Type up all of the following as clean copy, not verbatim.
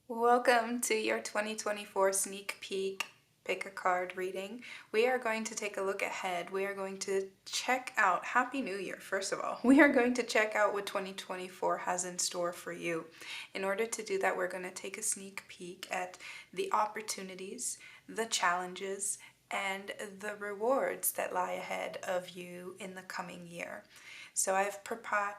Welcome to your 2024 sneak peek pick a card reading. We are going to take a look ahead. We are going to check out Happy New Year, first of all. We are going to check out what 2024 has in store for you. In order to do that, we're going to take a sneak peek at the opportunities, the challenges, and the rewards that lie ahead of you in the coming year. So I have pre-piled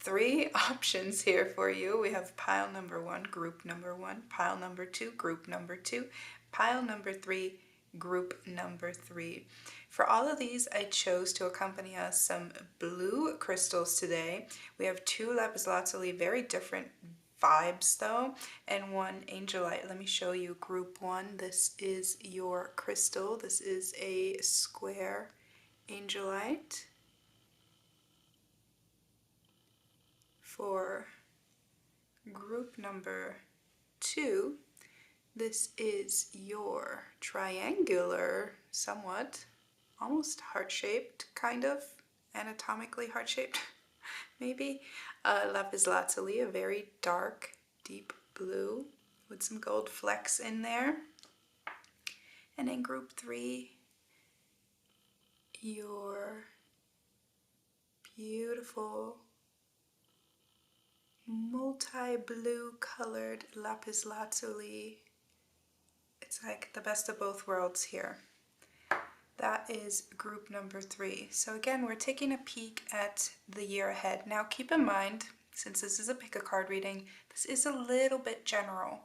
three options here for you. We have pile number one, group number one, pile number two, group number two, pile number three, group number three. For all of these, I chose to accompany us some blue crystals today. We have two lapis lazuli, very different vibes though, and one angelite. Let me show you group one. This is your crystal. This is a square angelite. For group number two, this is your triangular, somewhat, almost heart-shaped, kind of, anatomically heart-shaped, maybe, lapis lazuli, a very dark, deep blue with some gold flecks in there. And in group three, your beautiful multi-blue colored lapis lazuli. It's like the best of both worlds here. That is group number three. So again, we're taking a peek at the year ahead. Now keep in mind, since this is a pick a card reading, this is a little bit general.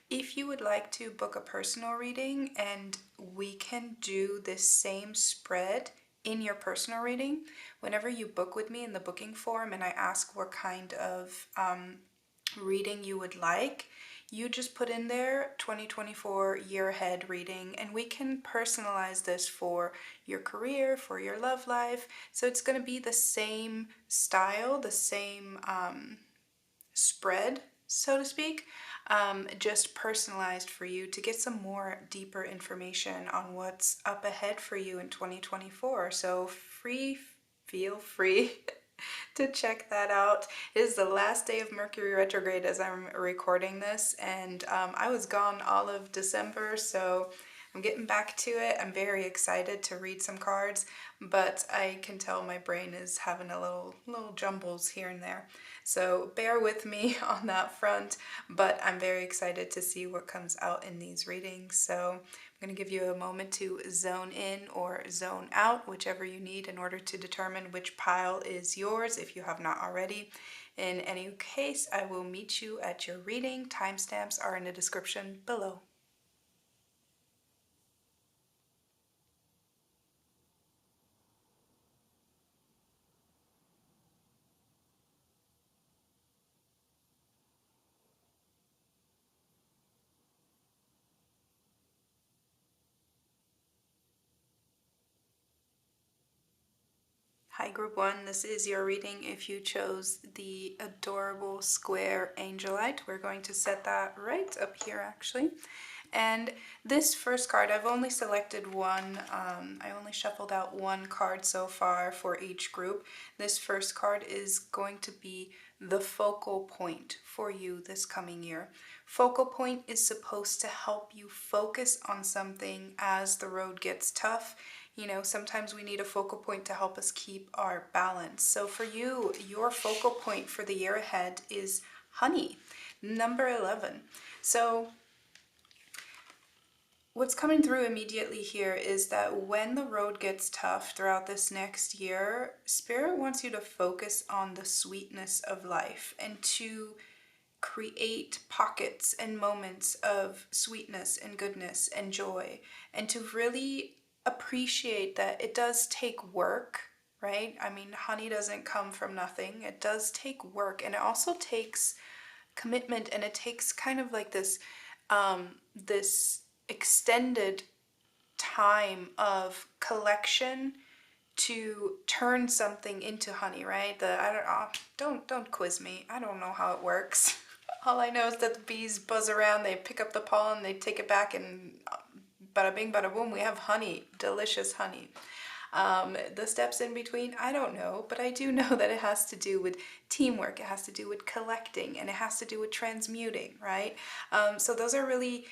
If you would like to book a personal reading and we can do this same spread in your personal reading, whenever you book with me in the booking form and I ask what kind of reading you would like, you just put in there 2024 year ahead reading and we can personalize this for your career, for your love life. So it's going to be the same style, the same spread, so to speak, just personalized for you to get some more deeper information on what's up ahead for you in 2024. So feel free to check that out. It is the last day of Mercury retrograde as I'm recording this, and I was gone all of December, so I'm getting back to it. I'm very excited to read some cards, but I can tell my brain is having a little jumbles here and there. So bear with me on that front, but I'm very excited to see what comes out in these readings. So I'm going to give you a moment to zone in or zone out, whichever you need in order to determine which pile is yours if you have not already. In any case, I will meet you at your reading. Timestamps are in the description below. Hi group one, this is your reading. If you chose the adorable square angelite, we're going to set that right up here actually. And this first card, I've only selected one, I only shuffled out one card so far for each group. This first card is going to be the focal point for you this coming year. Focal point is supposed to help you focus on something as the road gets tough. You know, sometimes we need a focal point to help us keep our balance. So for you, your focal point for the year ahead is honey, number 11. So what's coming through immediately here is that when the road gets tough throughout this next year, Spirit wants you to focus on the sweetness of life and to create pockets and moments of sweetness and goodness and joy, and to really appreciate that it does take work, right? I mean, honey doesn't come from nothing. It does take work, and it also takes commitment, and it takes kind of like this this extended time of collection to turn something into honey, right? Don't quiz me. I don't know how it works. All I know is that the bees buzz around, they pick up the pollen, they take it back, and bada bing, bada boom, we have honey, delicious honey. The steps in between, I don't know, but I do know that it has to do with teamwork, it has to do with collecting, and it has to do with transmuting, right? So those are really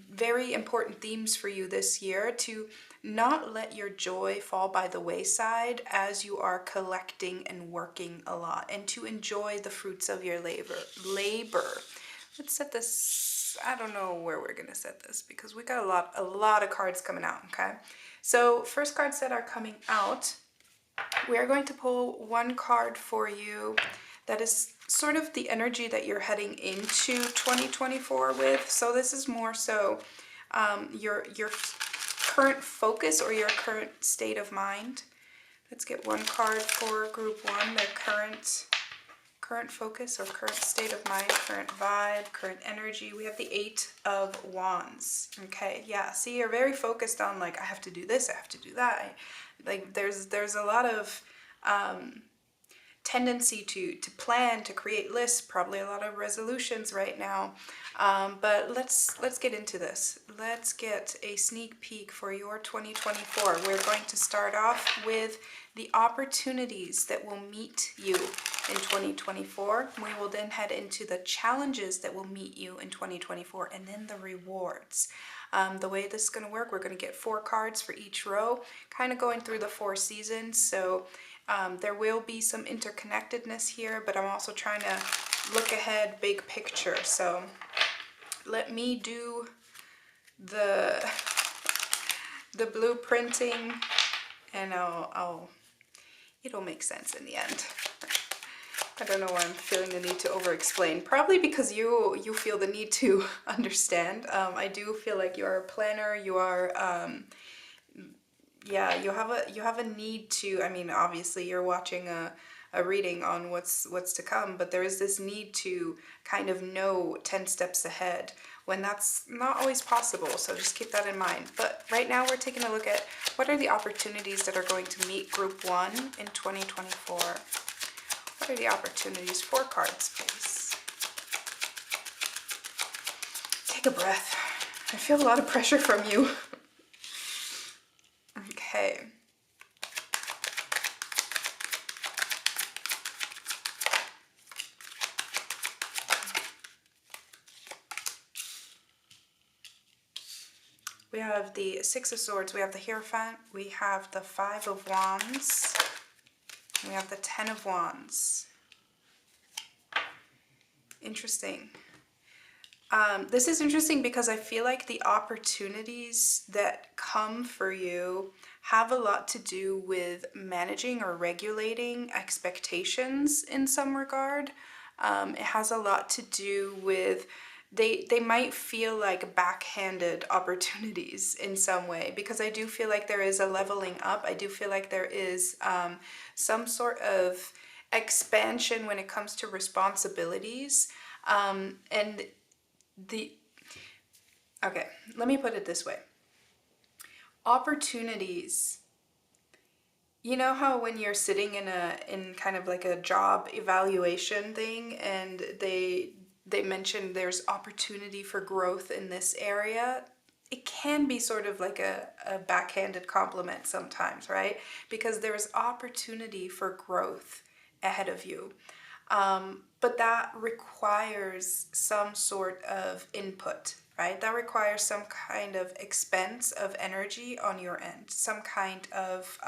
very important themes for you this year, to not let your joy fall by the wayside as you are collecting and working a lot, and to enjoy the fruits of your labor. Let's set this, I don't know where we're gonna set this because we got a lot of cards coming out, okay? So first cards that are coming out, we are going to pull one card for you that is sort of the energy that you're heading into 2024 with. So this is more so your current focus or your current state of mind. Let's get one card for group one, their current focus or current state of mind, current vibe, current energy. We have the 8 of Wands. Okay, yeah, see, you're very focused on like, I have to do this, I have to do that. Like there's a lot of tendency to plan, to create lists, probably a lot of resolutions right now. But let's get into this. Let's get a sneak peek for your 2024. We're going to start off with the opportunities that will meet you in 2024. We will then head into the challenges that will meet you in 2024, and then the rewards. The way this is going to work, we're going to get 4 cards for each row, kind of going through the 4 seasons. So there will be some interconnectedness here, but I'm also trying to look ahead, big picture. So let me do the blueprinting, and it'll make sense in the end. I don't know why I'm feeling the need to over-explain. Probably because you feel the need to understand. I do feel like you are a planner. You are, yeah, you have a need to. I mean, obviously, you're watching a reading on what's to come, but there is this need to kind of know 10 steps ahead, when that's not always possible. So just keep that in mind. But right now, we're taking a look at what are the opportunities that are going to meet Group 1 in 2024. What are the opportunities? 4 cards, please. Take a breath. I feel a lot of pressure from you. Okay. We have the 6 of Swords, we have the Hierophant, we have the 5 of Wands, we have the 10 of Wands. Interesting. This is interesting because I feel like the opportunities that come for you have a lot to do with managing or regulating expectations in some regard. It has a lot to do with they might feel like backhanded opportunities in some way, because I do feel like there is a leveling up. I do feel like there is some sort of expansion when it comes to responsibilities. And okay, let me put it this way. Opportunities, you know how when you're sitting in kind of like a job evaluation thing, and they mention there's opportunity for growth in this area, it can be sort of like a backhanded compliment sometimes, right? Because there's opportunity for growth ahead of you. But that requires some sort of input, right? That requires some kind of expense of energy on your end, some kind of,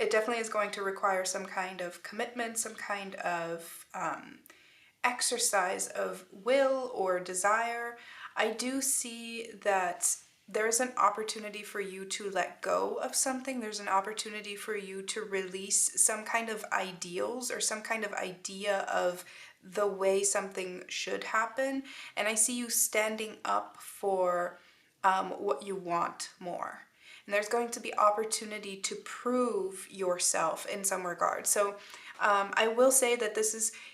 it definitely is going to require some kind of commitment, some kind of exercise of will or desire. I do see that there's an opportunity for you to let go of something. There's an opportunity for you to release some kind of ideals or some kind of idea of the way something should happen. And I see you standing up for what you want more. And there's going to be opportunity to prove yourself in some regard. So I will say that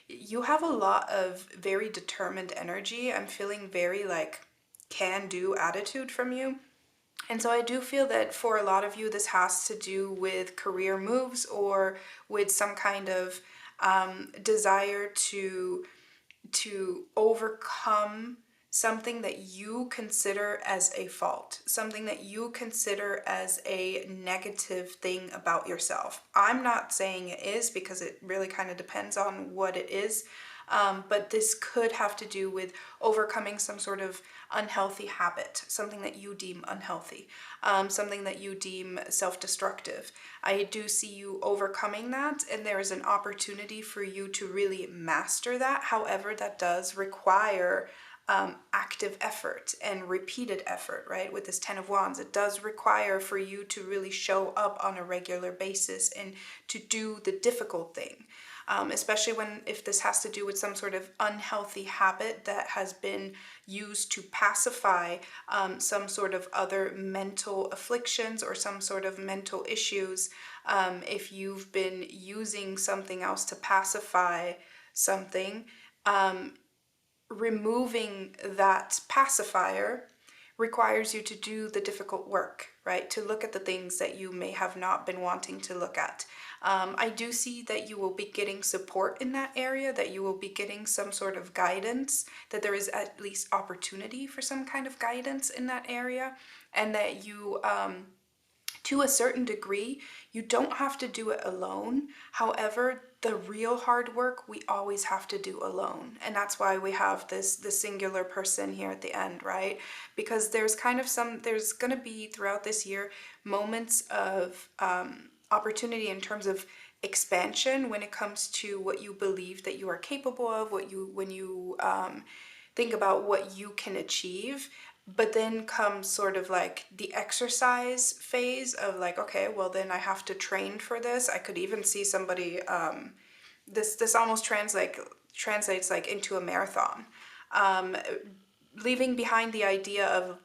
you have a lot of very determined energy. I'm feeling very like can-do attitude from you. And so I do feel that for a lot of you, this has to do with career moves or with some kind of desire to overcome something that you consider as a fault, something that you consider as a negative thing about yourself. I'm not saying it is, because it really kind of depends on what it is. But this could have to do with overcoming some sort of unhealthy habit, something that you deem unhealthy, something that you deem self-destructive. I do see you overcoming that, and there is an opportunity for you to really master that. However, that does require active effort and repeated effort, right? With this 10 of Wands, it does require for you to really show up on a regular basis and to do the difficult thing. Especially if this has to do with some sort of unhealthy habit that has been used to pacify some sort of other mental afflictions or some sort of mental issues. If you've been using something else to pacify something, removing that pacifier requires you to do the difficult work, right? To look at the things that you may have not been wanting to look at. I do see that you will be getting support in that area, that you will be getting some sort of guidance, that there is at least opportunity for some kind of guidance in that area, and that you, to a certain degree, you don't have to do it alone. However, the real hard work we always have to do alone. And that's why we have the singular person here at the end, right? Because there's kind of there's going to be throughout this year moments of opportunity in terms of expansion when it comes to what you believe that you are capable of, when you think about what you can achieve. But then comes sort of like the exercise phase of like, okay, well then I have to train for this. I could even see somebody, this almost translates like into a marathon. Leaving behind the idea of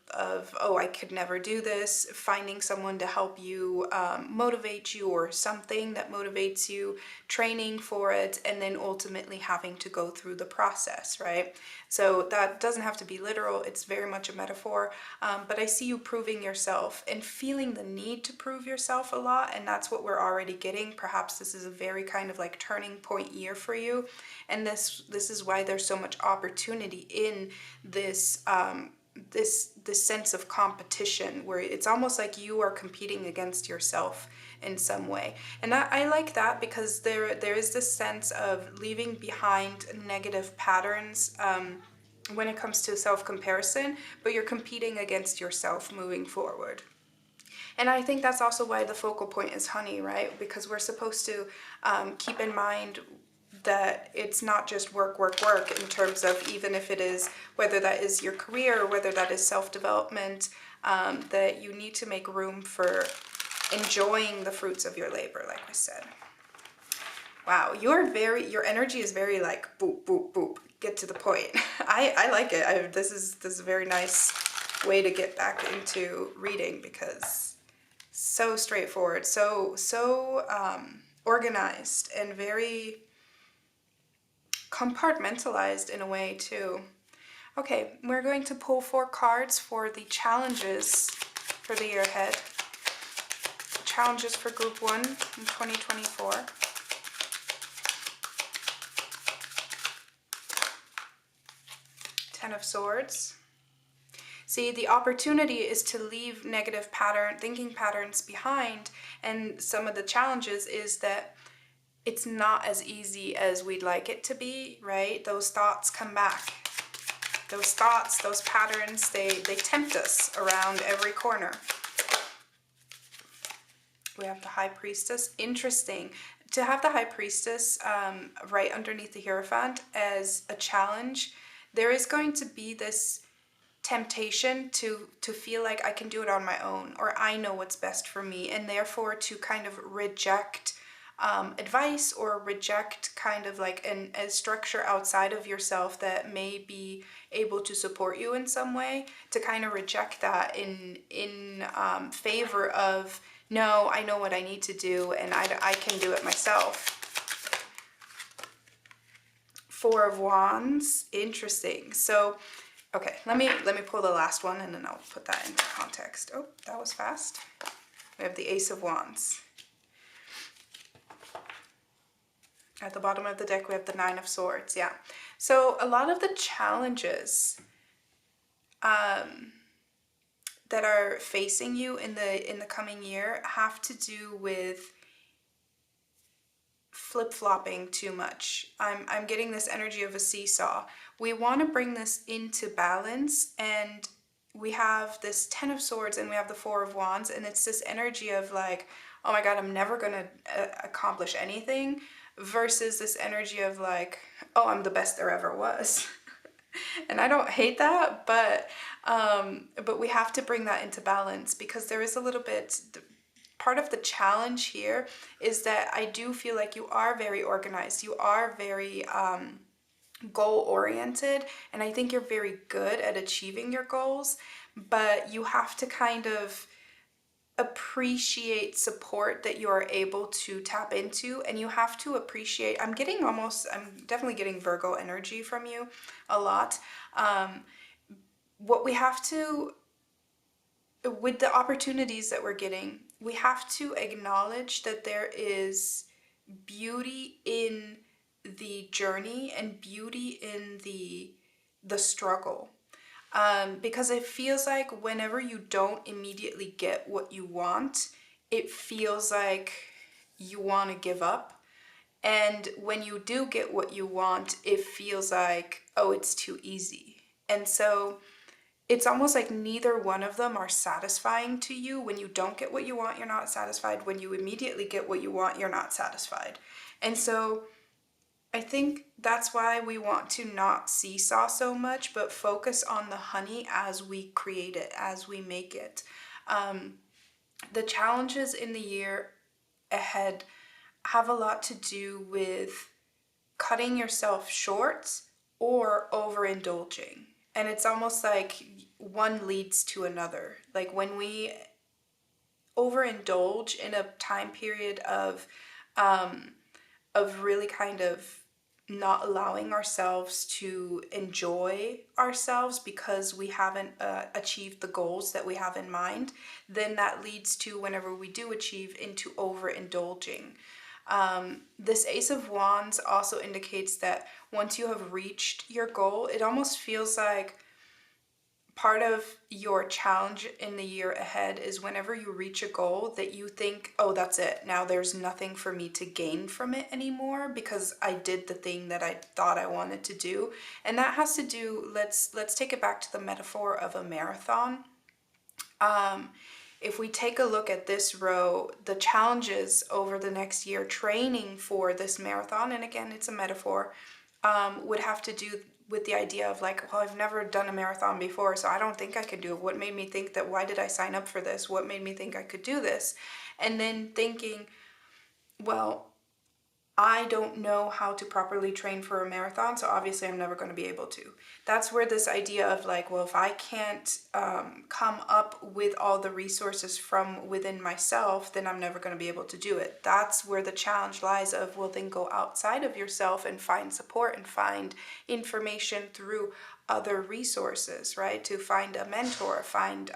oh, I could never do this, finding someone to help you, motivate you, or something that motivates you, training for it, and then ultimately having to go through the process, right? So that doesn't have to be literal, it's very much a metaphor, but I see you proving yourself and feeling the need to prove yourself a lot, and that's what we're already getting. Perhaps this is a very kind of like turning point year for you, and this is why there's so much opportunity in this this sense of competition, where it's almost like you are competing against yourself in some way. And I like that, because there is this sense of leaving behind negative patterns when it comes to self-comparison, but you're competing against yourself moving forward. And I think that's also why the focal point is honey, right? Because we're supposed to keep in mind that it's not just work, work, work, in terms of, even if it is, whether that is your career or whether that is self-development, that you need to make room for enjoying the fruits of your labor, like I said. Wow, your energy is very like boop, boop, boop, get to the point. I like it. This is a very nice way to get back into reading, because so straightforward, so organized, and very compartmentalized in a way too. Okay, we're going to pull 4 cards for the challenges for the year ahead. Challenges for Group 1 in 2024. Ten of Swords. See, the opportunity is to leave negative thinking patterns behind, and some of the challenges is that it's not as easy as we'd like it to be, right? Those thoughts come back. Those thoughts, those patterns, they tempt us around every corner. We have the High Priestess. Interesting to have the High Priestess right underneath the Hierophant as a challenge. There is going to be this temptation to feel like I can do it on my own, or I know what's best for me, and therefore to kind of reject advice, or reject kind of like a structure outside of yourself that may be able to support you in some way, to kind of reject that in favor of, no, I know what I need to do, and I can do it myself. 4 of Wands. Interesting. So okay, let me pull the last one, and then I'll put that into context. Oh, that was fast. We have the Ace of Wands. At the bottom of the deck, we have the 9 of Swords. Yeah. So a lot of the challenges that are facing you in the coming year have to do with flip-flopping too much. I'm getting this energy of a seesaw. We want to bring this into balance, and we have this 10 of Swords and we have the 4 of Wands, and it's this energy of like, oh my God, I'm never going to accomplish anything, versus this energy of like, oh, I'm the best there ever was. And I don't hate that, but we have to bring that into balance, because there is a little bit, part of the challenge here is that I do feel like you are very organized. You are very goal oriented, and I think you're very good at achieving your goals, but you have to kind of appreciate support that you are able to tap into, and you have to appreciate, I'm definitely getting Virgo energy from you a lot. What we have to, with the opportunities that we're getting, we have to acknowledge that there is beauty in the journey and beauty in the struggle. Because it feels like whenever you don't immediately get what you want, it feels like you want to give up. And when you do get what you want, it feels like, oh, it's too easy. And so it's almost like neither one of them are satisfying to you. When you don't get what you want, you're not satisfied. When you immediately get what you want, you're not satisfied. And so I think that's why we want to not seesaw so much, but focus on the honey as we create it, as we make it. The challenges in the year ahead have a lot to do with cutting yourself short or overindulging. And it's almost like one leads to another. Like when we overindulge in a time period of really kind of not allowing ourselves to enjoy ourselves because we haven't achieved the goals that we have in mind, then that leads to, whenever we do achieve, into overindulging. This Ace of Wands also indicates that once you have reached your goal, it almost feels like part of your challenge in the year ahead is whenever you reach a goal that you think, oh, that's it. Now there's nothing for me to gain from it anymore because I did the thing that I thought I wanted to do. And that has to do, let's take it back to the metaphor of a marathon. If we take a look at this row, the challenges over the next year training for this marathon, and again, it's a metaphor, would have to do with the idea of like, well, I've never done a marathon before, so I don't think I could do it. What made me think that? Why did I sign up for this? What made me think I could do this? And then thinking, well, I don't know how to properly train for a marathon, so obviously I'm never going to be able to. That's where this idea of like, well, if I can't come up with all the resources from within myself, then I'm never going to be able to do it. That's where the challenge lies of, well, then go outside of yourself and find support and find information through other resources, right? To find a mentor, find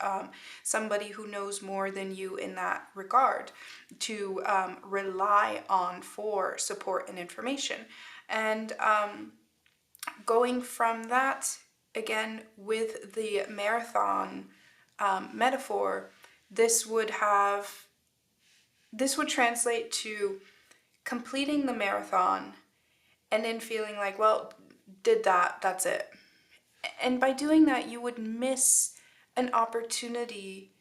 somebody who knows more than you in that regard, to rely on for support and information. And going from that, again, with the marathon metaphor, this would translate to completing the marathon and then feeling like, well, did that, that's it. And by doing that, you would miss an opportunity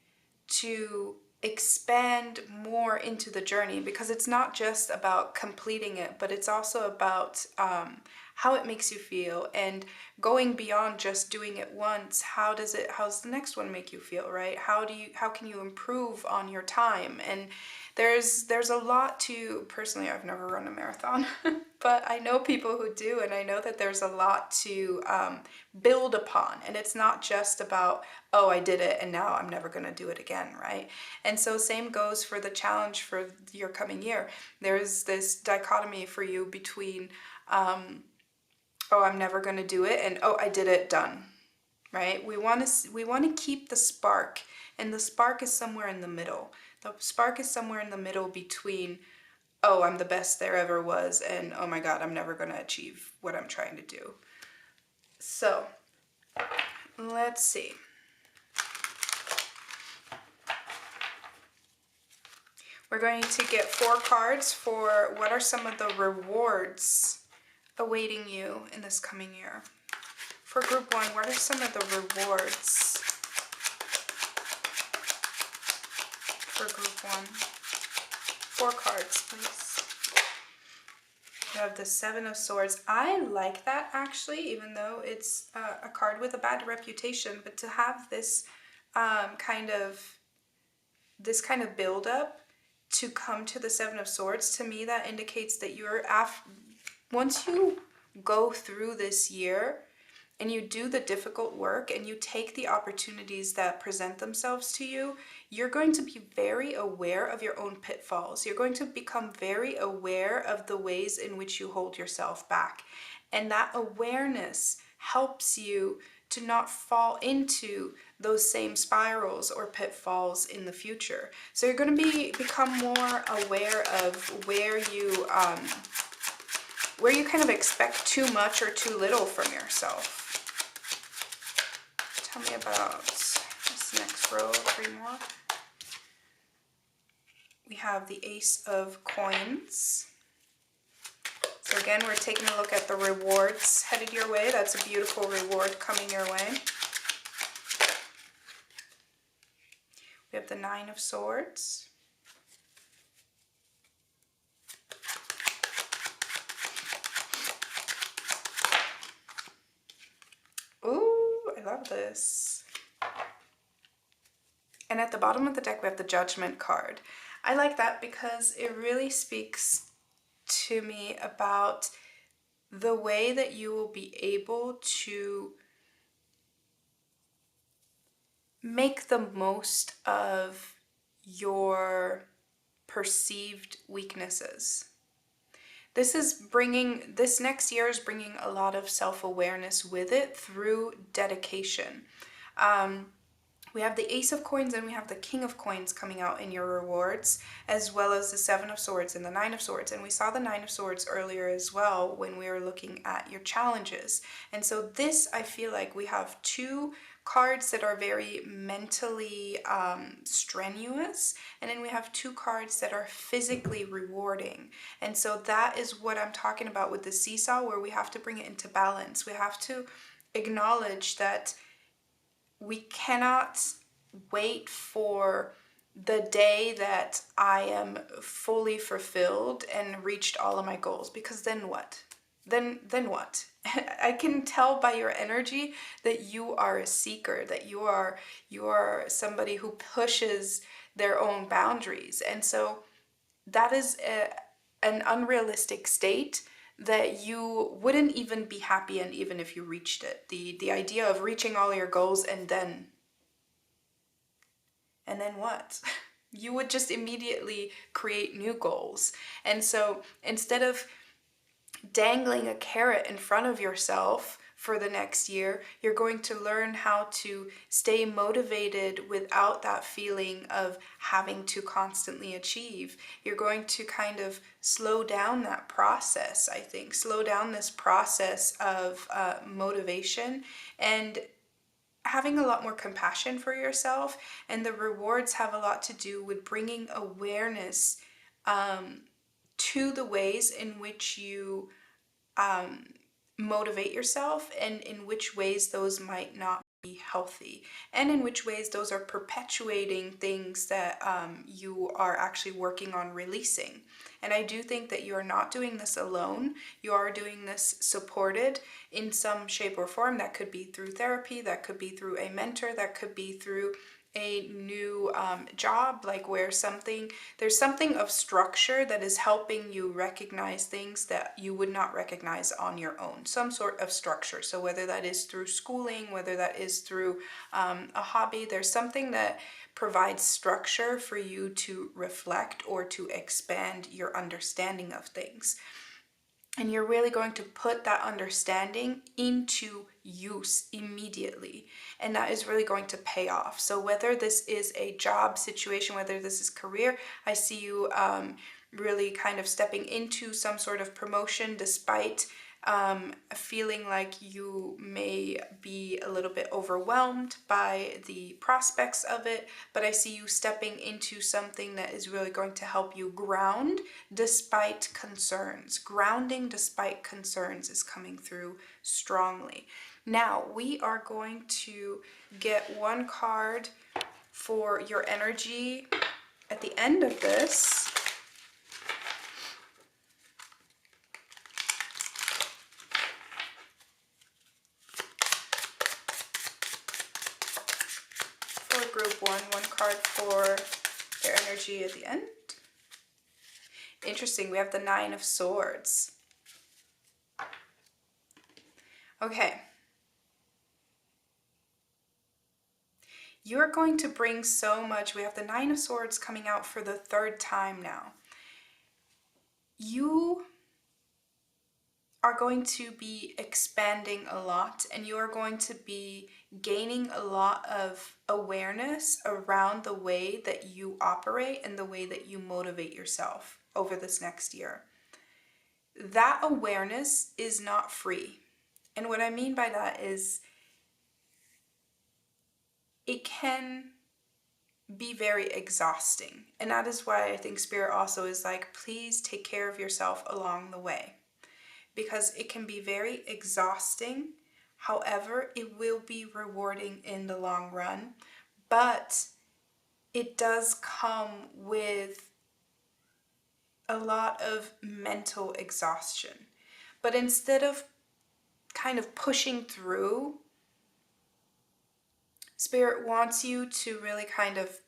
to expand more into the journey, because it's not just about completing it, but it's also about how it makes you feel, and going beyond just doing it once. How's the next one make you feel, right? How can you improve on your time? And there's a lot to, personally, I've never run a marathon, but I know people who do, and I know that there's a lot to build upon. And it's not just about, oh, I did it and now I'm never going to do it again, right? And so same goes for the challenge for your coming year. There's this dichotomy for you between, oh, I'm never going to do it, and oh, I did it, done, right? We want to keep the spark, and the spark is somewhere in the middle. The spark is somewhere in the middle between, oh, I'm the best there ever was, and oh my God, I'm never going to achieve what I'm trying to do. So let's see. We're going to get 4 cards for what are some of the rewards awaiting you in this coming year. For group 1, what are some of the rewards for group 1? 4 cards, please. You have the 7 of Swords. I like that actually, even though it's a card with a bad reputation, but to have this kind of build up to come to the 7 of Swords, to me that indicates that you're once you go through this year and you do the difficult work and you take the opportunities that present themselves to you, you're going to be very aware of your own pitfalls. You're going to become very aware of the ways in which you hold yourself back. And that awareness helps you to not fall into those same spirals or pitfalls in the future. So you're going to become more aware of where you kind of expect too much or too little from yourself. Tell me about this next row, 3 more. We have the Ace of Coins. So again, we're taking a look at the rewards headed your way. That's a beautiful reward coming your way. We have the 9 of Swords. Ooh, I love this. And at the bottom of the deck, we have the Judgment card. I like that because it really speaks to me about the way that you will be able to make the most of your perceived weaknesses. This next year is bringing a lot of self-awareness with it through dedication. We have the Ace of Coins and we have the King of Coins coming out in your rewards, as well as the 7 of Swords and the 9 of Swords. And we saw the 9 of Swords earlier as well when we were looking at your challenges. And so this, I feel like we have 2 cards that are very mentally strenuous, and then we have 2 cards that are physically rewarding. And so that is what I'm talking about with the seesaw, where we have to bring it into balance. We have to acknowledge that we cannot wait for the day that I am fully fulfilled and reached all of my goals, because then what? Then what? I can tell by your energy that you are a seeker, that you are somebody who pushes their own boundaries. And so that is an unrealistic state that you wouldn't even be happy in even if you reached it. The idea of reaching all your goals and then what? You would just immediately create new goals. And so instead of dangling a carrot in front of yourself for the next year, you're going to learn how to stay motivated without that feeling of having to constantly achieve. You're going to kind of slow down that process, I think. Slow down this process of motivation and having a lot more compassion for yourself. And the rewards have a lot to do with bringing awareness to the ways in which you motivate yourself, and in which ways those might not be healthy, and in which ways those are perpetuating things that you are actually working on releasing. And I do think that you are not doing this alone. You are doing this supported in some shape or form. That could be through therapy, that could be through a mentor, that could be through a new job, like where there's something of structure that is helping you recognize things that you would not recognize on your own, some sort of structure. So whether that is through schooling, whether that is through a hobby, there's something that provides structure for you to reflect or to expand your understanding of things. And you're really going to put that understanding into use immediately. And that is really going to pay off. So whether this is a job situation, whether this is career, I see you really kind of stepping into some sort of promotion despite feeling like you may be a little bit overwhelmed by the prospects of it, but I see you stepping into something that is really going to help you ground despite concerns. Grounding despite concerns is coming through strongly. Now, we are going to get one card for your energy at the end of this. Group one card for their energy at the end. Interesting, we have the Nine of Swords. Okay. You're going to bring so much. We have the Nine of Swords coming out for the third time now. You are going to be expanding a lot, and you are going to be gaining a lot of awareness around the way that you operate and the way that you motivate yourself over this next year. That awareness is not free. And what I mean by that is it can be very exhausting. And that is why I think Spirit also is like, please take care of yourself along the way. Because it can be very exhausting. However, it will be rewarding in the long run. But it does come with a lot of mental exhaustion. But instead of kind of pushing through, Spirit wants you to really kind of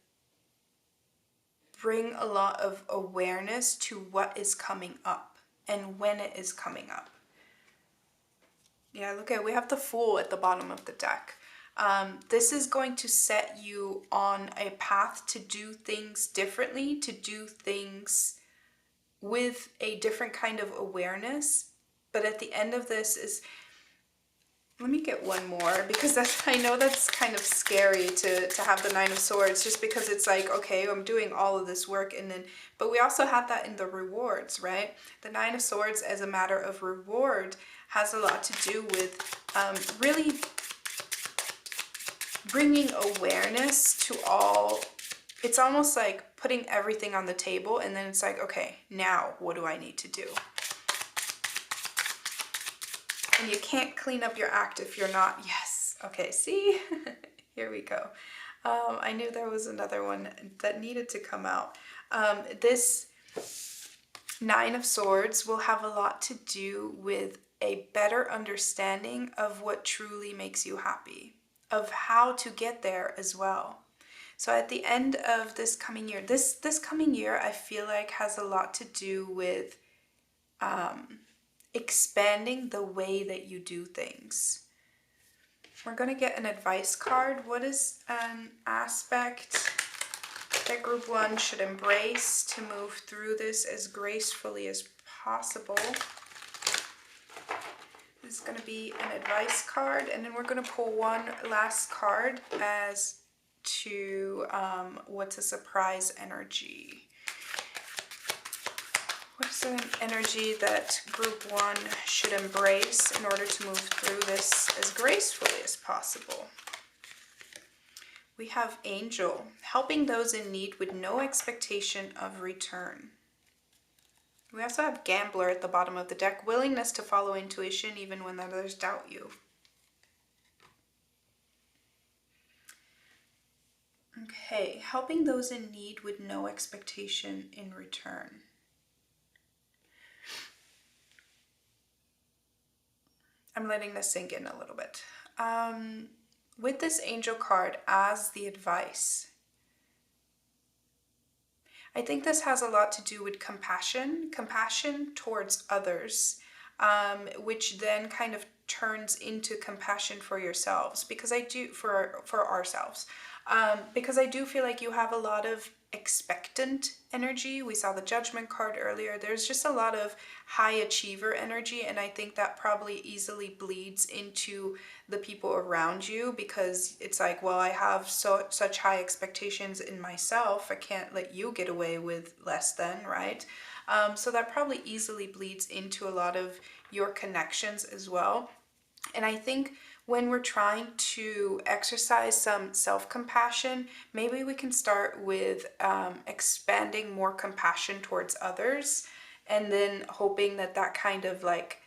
bring a lot of awareness to what is coming up and when it is coming up. Yeah, look at, we have the Fool at the bottom of the deck. This is going to set you on a path to do things differently, to do things with a different kind of awareness. But at the end of this is, let me get one more, because that's, I know that's kind of scary to have the Nine of Swords, just because it's like, okay, I'm doing all of this work, and then, but we also had that in the rewards, right? The Nine of Swords as a matter of reward has a lot to do with really bringing awareness to all. It's almost like putting everything on the table, and then it's like, okay, now what do I need to do? And you can't clean up your act if you're not, yes, okay, see? Here we go. I knew there was another one that needed to come out. This Nine of Swords will have a lot to do with a better understanding of what truly makes you happy, of how to get there as well. So at the end of this coming year, this coming year, I feel like has a lot to do with expanding the way that you do things. We're going to get an advice card. What is an aspect that Group 1 should embrace to move through this as gracefully as possible? This is going to be an advice card, and then we're going to pull one last card as to what's a surprise energy. What's an energy that Group 1 should embrace in order to move through this as gracefully as possible? We have Angel, helping those in need with no expectation of return. We also have Gambler at the bottom of the deck, willingness to follow intuition even when others doubt you. Okay, helping those in need with no expectation in return. I'm letting this sink in a little bit. With this Angel card as the advice, I think this has a lot to do with compassion towards others, which then kind of turns into compassion for yourselves, because I do, for ourselves, because I do feel like you have a lot of expectant energy. We saw the Judgment card earlier. There's just a lot of high achiever energy, and I think that probably easily bleeds into the people around you, because it's like, well, I have such high expectations in myself, I can't let you get away with less than, right? So that probably easily bleeds into a lot of your connections as well. And I think when we're trying to exercise some self-compassion, maybe we can start with expanding more compassion towards others, and then hoping that that kind of like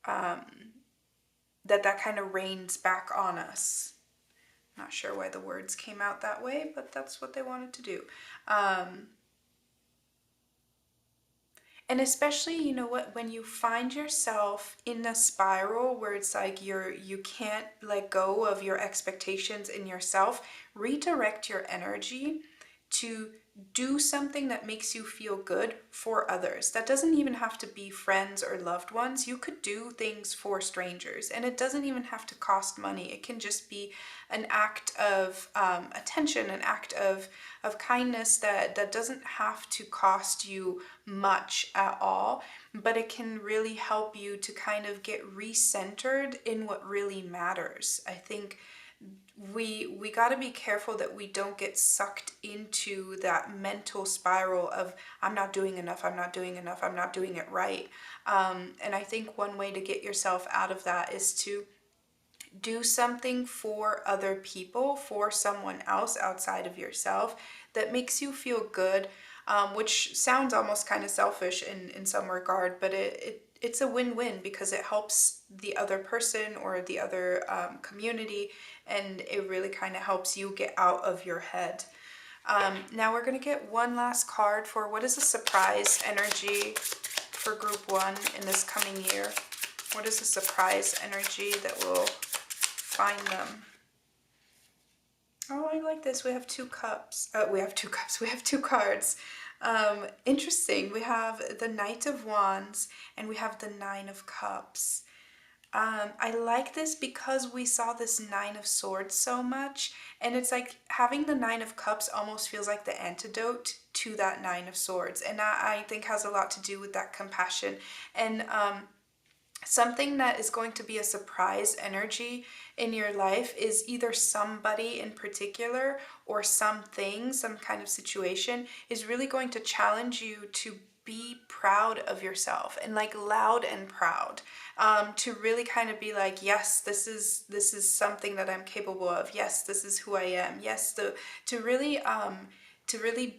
that kind of rains back on us. Not sure why the words came out that way, but that's what they wanted to do. And especially, you know what, when you find yourself in a spiral where it's like you can't let go of your expectations in yourself, redirect your energy to do something that makes you feel good for others. That doesn't even have to be friends or loved ones. You could do things for strangers, and it doesn't even have to cost money. It can just be an act of attention, an act of kindness that doesn't have to cost you much at all, but it can really help you to kind of get recentered in what really matters. I think we got to be careful that we don't get sucked into that mental spiral of I'm not doing enough, I'm not doing enough, I'm not doing it right. And I think one way to get yourself out of that is to do something for other people, for someone else outside of yourself that makes you feel good, which sounds almost kind of selfish in some regard, but it's a win-win because it helps the other person or the other community, and it really kind of helps you get out of your head. Now we're going to get one last card for what is a surprise energy for group 1 in this coming year. What is a surprise energy that will find them? Oh, I like this. We have 2 cups. We have 2 cups. We have 2 cards. Interesting. We have the Knight of Wands and we have the 9 of Cups. I like this because we saw this 9 of Swords so much, and it's like having the 9 of Cups almost feels like the antidote to that 9 of Swords, and that I think has a lot to do with that compassion. And something that is going to be a surprise energy in your life is either somebody in particular or something, some kind of situation is really going to challenge you to be proud of yourself, and like loud and proud, to really kind of be like, yes, this is something that I'm capable of. Yes, this is who I am. Yes, to really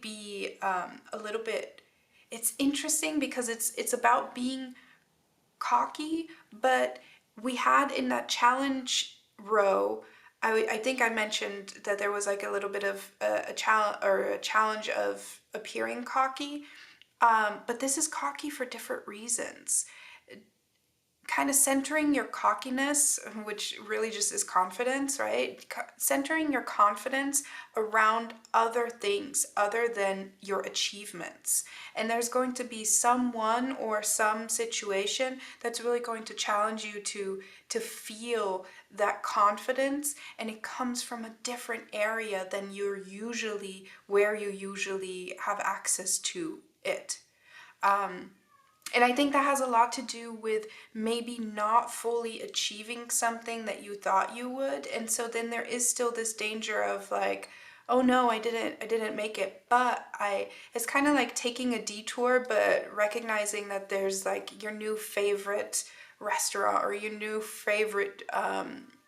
be a little bit. It's interesting because it's about being cocky, but we had in that challenge row, I think I mentioned that there was like a little bit of a challenge of appearing cocky, but this is cocky for different reasons. Kind of centering your cockiness, which really just is confidence, right? Centering your confidence around other things other than your achievements. And there's going to be someone or some situation that's really going to challenge you to feel that confidence, and it comes from a different area than where you usually have access to it. And I think that has a lot to do with maybe not fully achieving something that you thought you would. And so then there is still this danger of like, oh no, I didn't make it. But it's kind of like taking a detour, but recognizing that there's like your new favorite restaurant or your new favorite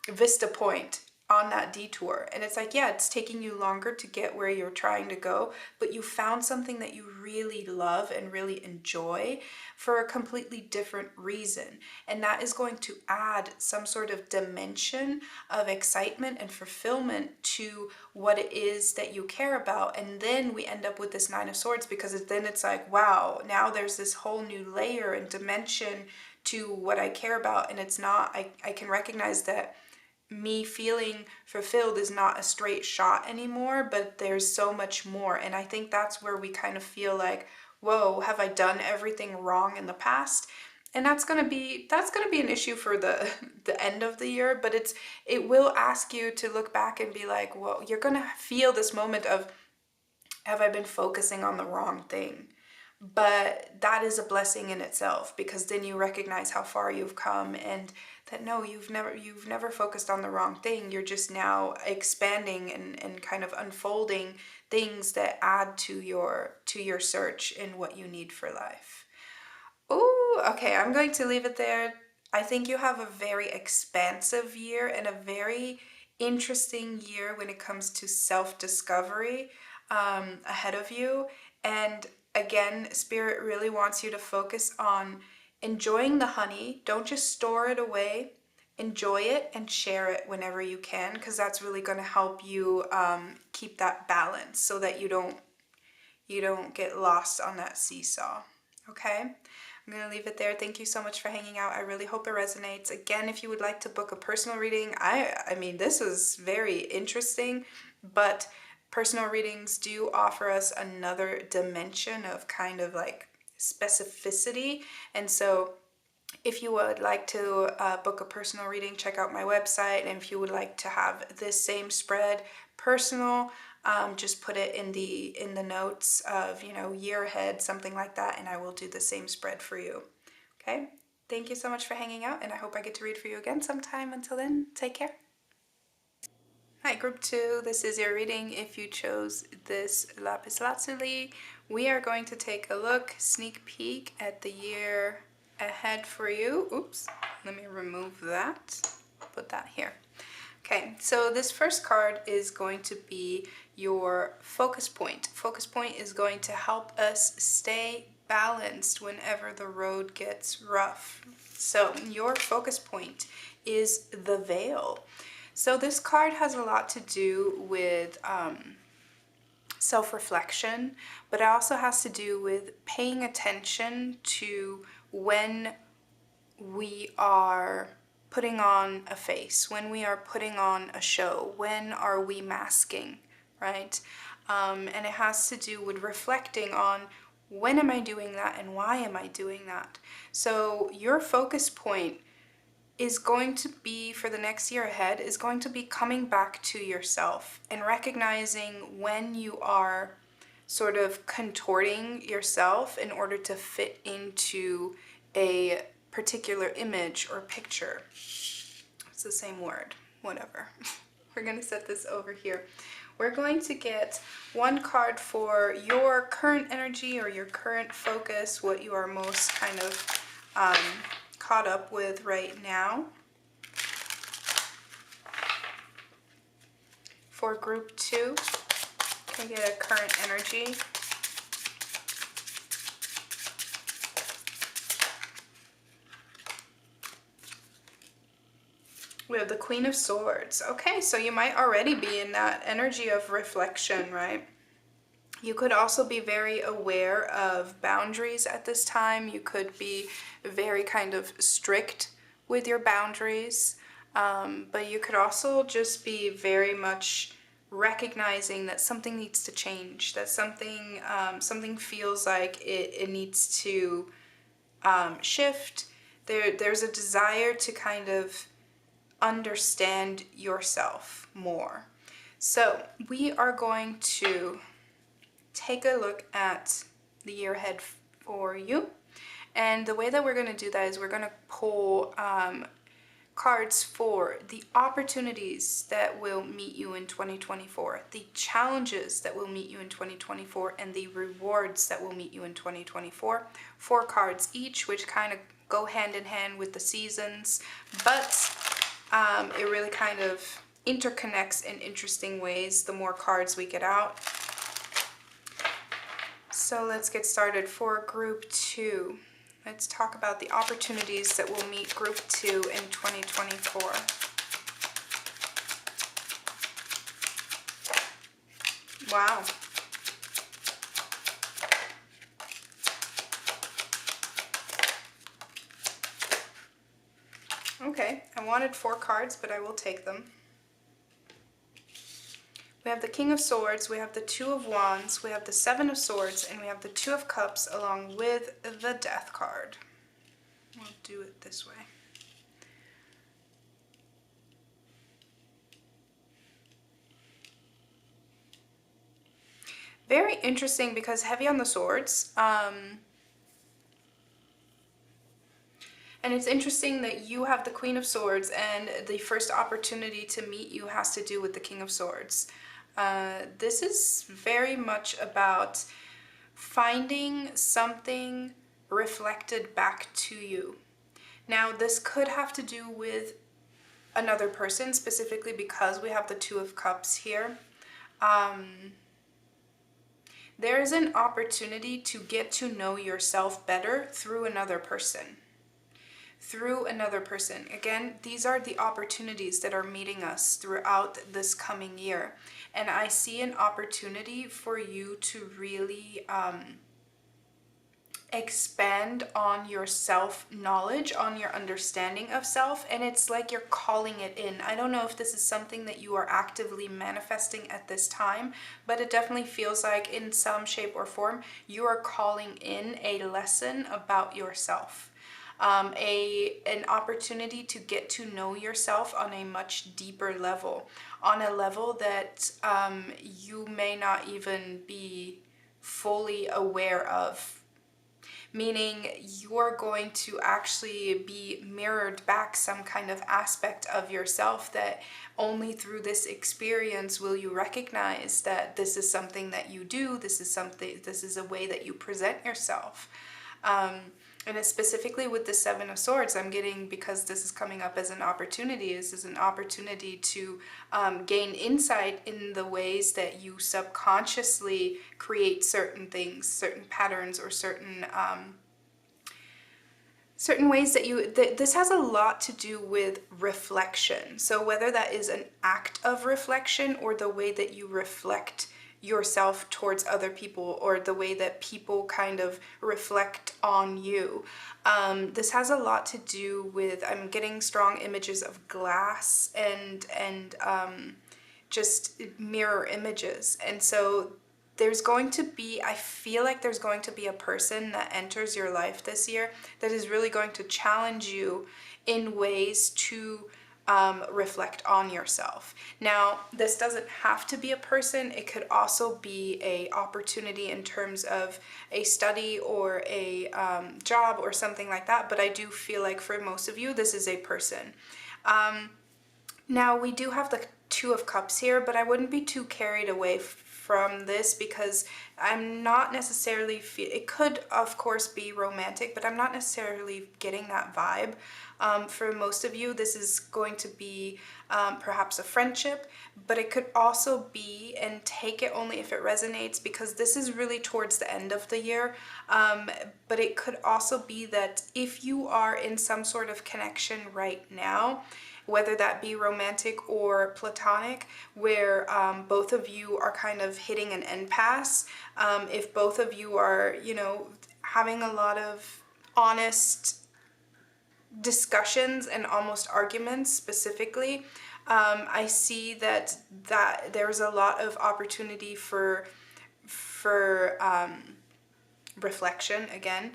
vista point on that detour. And it's like, yeah, it's taking you longer to get where you're trying to go, but you found something that you really love and really enjoy for a completely different reason. And that is going to add some sort of dimension of excitement and fulfillment to what it is that you care about. And then we end up with this 9 of Swords because then it's like, wow, now there's this whole new layer and dimension to what I care about. And it's not, I can recognize that me feeling fulfilled is not a straight shot anymore, but there's so much more. And I think that's where we kind of feel like, whoa, have I done everything wrong in the past? And that's gonna be an issue for the end of the year, but it will ask you to look back and be like, well, you're gonna feel this moment of, have I been focusing on the wrong thing? but that is a blessing in itself, because then you recognize how far you've come, and that no, you've never focused on the wrong thing. You're just now expanding and kind of unfolding things that add to your search in what you need for life. Oh, okay, I'm going to leave it there. I think you have a very expansive year and a very interesting year when it comes to self-discovery ahead of you. And again, Spirit really wants you to focus on enjoying the honey. Don't just store it away. Enjoy it and share it whenever you can, because that's really going to help you keep that balance so that you don't get lost on that seesaw. Okay? I'm going to leave it there. Thank you so much for hanging out. I really hope it resonates. Again, if you would like to book a personal reading, I mean, this was very interesting, but personal readings do offer us another dimension of kind of like specificity. And so if you would like to book a personal reading, check out my website. And if you would like to have this same spread personal, just put it in the notes of, year ahead, something like that, and I will do the same spread for you. Okay? Thank you so much for hanging out, and I hope I get to read for you again sometime. Until then, take care. Hi, Group 2. This is your reading. If you chose this lapis lazuli, we are going to take a look, sneak peek at the year ahead for you. Oops, let me remove that. Put that here. Okay, so this first card is going to be your focus point. Focus point is going to help us stay balanced whenever the road gets rough. So your focus point is the veil. So this card has a lot to do with self-reflection, but it also has to do with paying attention to when we are putting on a face, when we are putting on a show, when are we masking, right? And it has to do with reflecting on when am I doing that and why am I doing that. So your focus point is going to be, for the next year ahead, is going to be coming back to yourself and recognizing when you are sort of contorting yourself in order to fit into a particular image or picture. It's the same word, whatever. We're going to set this over here. We're going to get one card for your current energy or your current focus, what you are most kind of caught up with right now. For Group 2, can get a current energy. We have the Queen of Swords. Okay, so you might already be in that energy of reflection, right? You could also be very aware of boundaries at this time. You could be very kind of strict with your boundaries, but you could also just be very much recognizing that something needs to change, that something feels like it needs to shift. There's a desire to kind of understand yourself more. So we are going to take a look at the year ahead for you. And the way that we're going to do that is we're going to pull cards for the opportunities that will meet you in 2024, the challenges that will meet you in 2024, and the rewards that will meet you in 2024. 4 cards each, which kind of go hand in hand with the seasons, but it really kind of interconnects in interesting ways the more cards we get out. So let's get started. For Group 2, let's talk about the opportunities that will meet Group 2 in 2024. Wow. Okay, I wanted 4 cards, but I will take them. We have the King of Swords, we have the 2 of Wands, we have the 7 of Swords, and we have the 2 of Cups along with the Death card. We'll do it this way. Very interesting because heavy on the swords. And it's interesting that you have the Queen of Swords and the first opportunity to meet you has to do with the King of Swords. This is very much about finding something reflected back to you. Now, this could have to do with another person, specifically because we have the Two of Cups here. There's an opportunity to get to know yourself better through another person. Again, these are the opportunities that are meeting us throughout this coming year. And I see an opportunity for you to really expand on your self-knowledge, on your understanding of self, and it's like you're calling it in. I don't know if this is something that you are actively manifesting at this time, but it definitely feels like in some shape or form, you are calling in a lesson about yourself. An opportunity to get to know yourself on a much deeper level, on a level that you may not even be fully aware of. Meaning you're going to actually be mirrored back some kind of aspect of yourself that only through this experience will you recognize that this is something that you do, this is a way that you present yourself. And it's specifically with the Seven of Swords, I'm getting, because this is coming up as an opportunity, this is an opportunity to gain insight in the ways that you subconsciously create certain things, certain patterns, or certain ways that this has a lot to do with reflection. So whether that is an act of reflection or the way that you reflect yourself towards other people, or the way that people kind of reflect on you. This has a lot to do with, I'm getting strong images of glass and just mirror images. And so there's going to be, I feel like there's going to be a person that enters your life this year that is really going to challenge you in ways to reflect on yourself. Now, this doesn't have to be a person. It could also be a opportunity in terms of a study or a job or something like that. But I do feel like for most of you, this is a person. Now, we do have the Two of Cups here, but I wouldn't be too carried away from this, because I'm not necessarily it could of course be romantic, but I'm not necessarily getting that vibe. For most of you, this is going to be perhaps a friendship, but it could also be, and take it only if it resonates, because this is really towards the end of the year, but it could also be that if you are in some sort of connection right now, whether that be romantic or platonic, where both of you are kind of hitting an impasse, if both of you are, having a lot of honest discussions and almost arguments specifically, I see that there's a lot of opportunity for reflection again,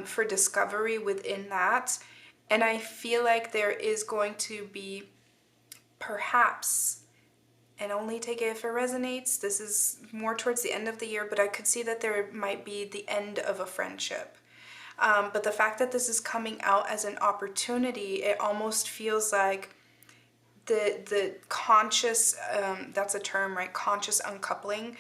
for discovery within that. And I feel like there is going to be perhaps, and only take it if it resonates, this is more towards the end of the year, but I could see that there might be the end of a friendship. But the fact that this is coming out as an opportunity, it almost feels like the conscious, that's a term, right? Conscious uncoupling,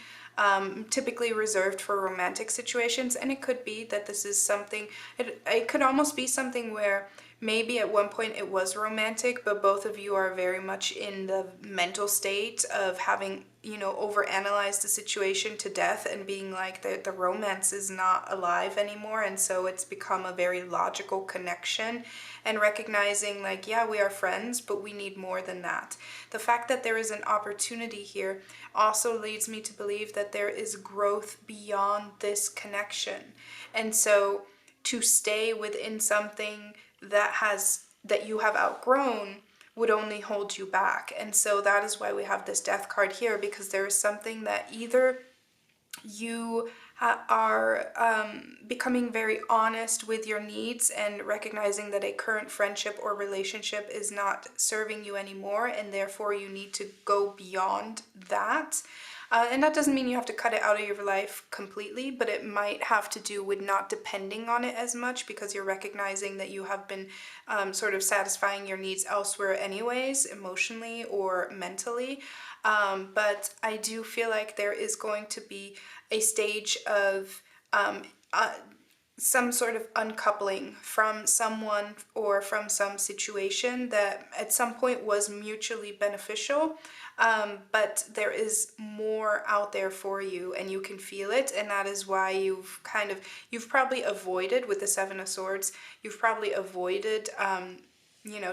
typically reserved for romantic situations. And it could be that this is something, it could almost be something where maybe at one point it was romantic, but both of you are very much in the mental state of having, overanalyzed the situation to death and being like the romance is not alive anymore. And so it's become a very logical connection, and recognizing like, yeah, we are friends, but we need more than that. The fact that there is an opportunity here also leads me to believe that there is growth beyond this connection. And so to stay within something that you have outgrown would only hold you back. And so that is why we have this Death card here, because there is something that either you are becoming very honest with your needs and recognizing that a current friendship or relationship is not serving you anymore, and therefore you need to go beyond that. And that doesn't mean you have to cut it out of your life completely, but it might have to do with not depending on it as much because you're recognizing that you have been sort of satisfying your needs elsewhere anyways, emotionally or mentally. But I do feel like there is going to be a stage of some sort of uncoupling from someone or from some situation that at some point was mutually beneficial, but there is more out there for you and you can feel it, and that is why you've probably avoided, with the Seven of Swords, you've probably avoided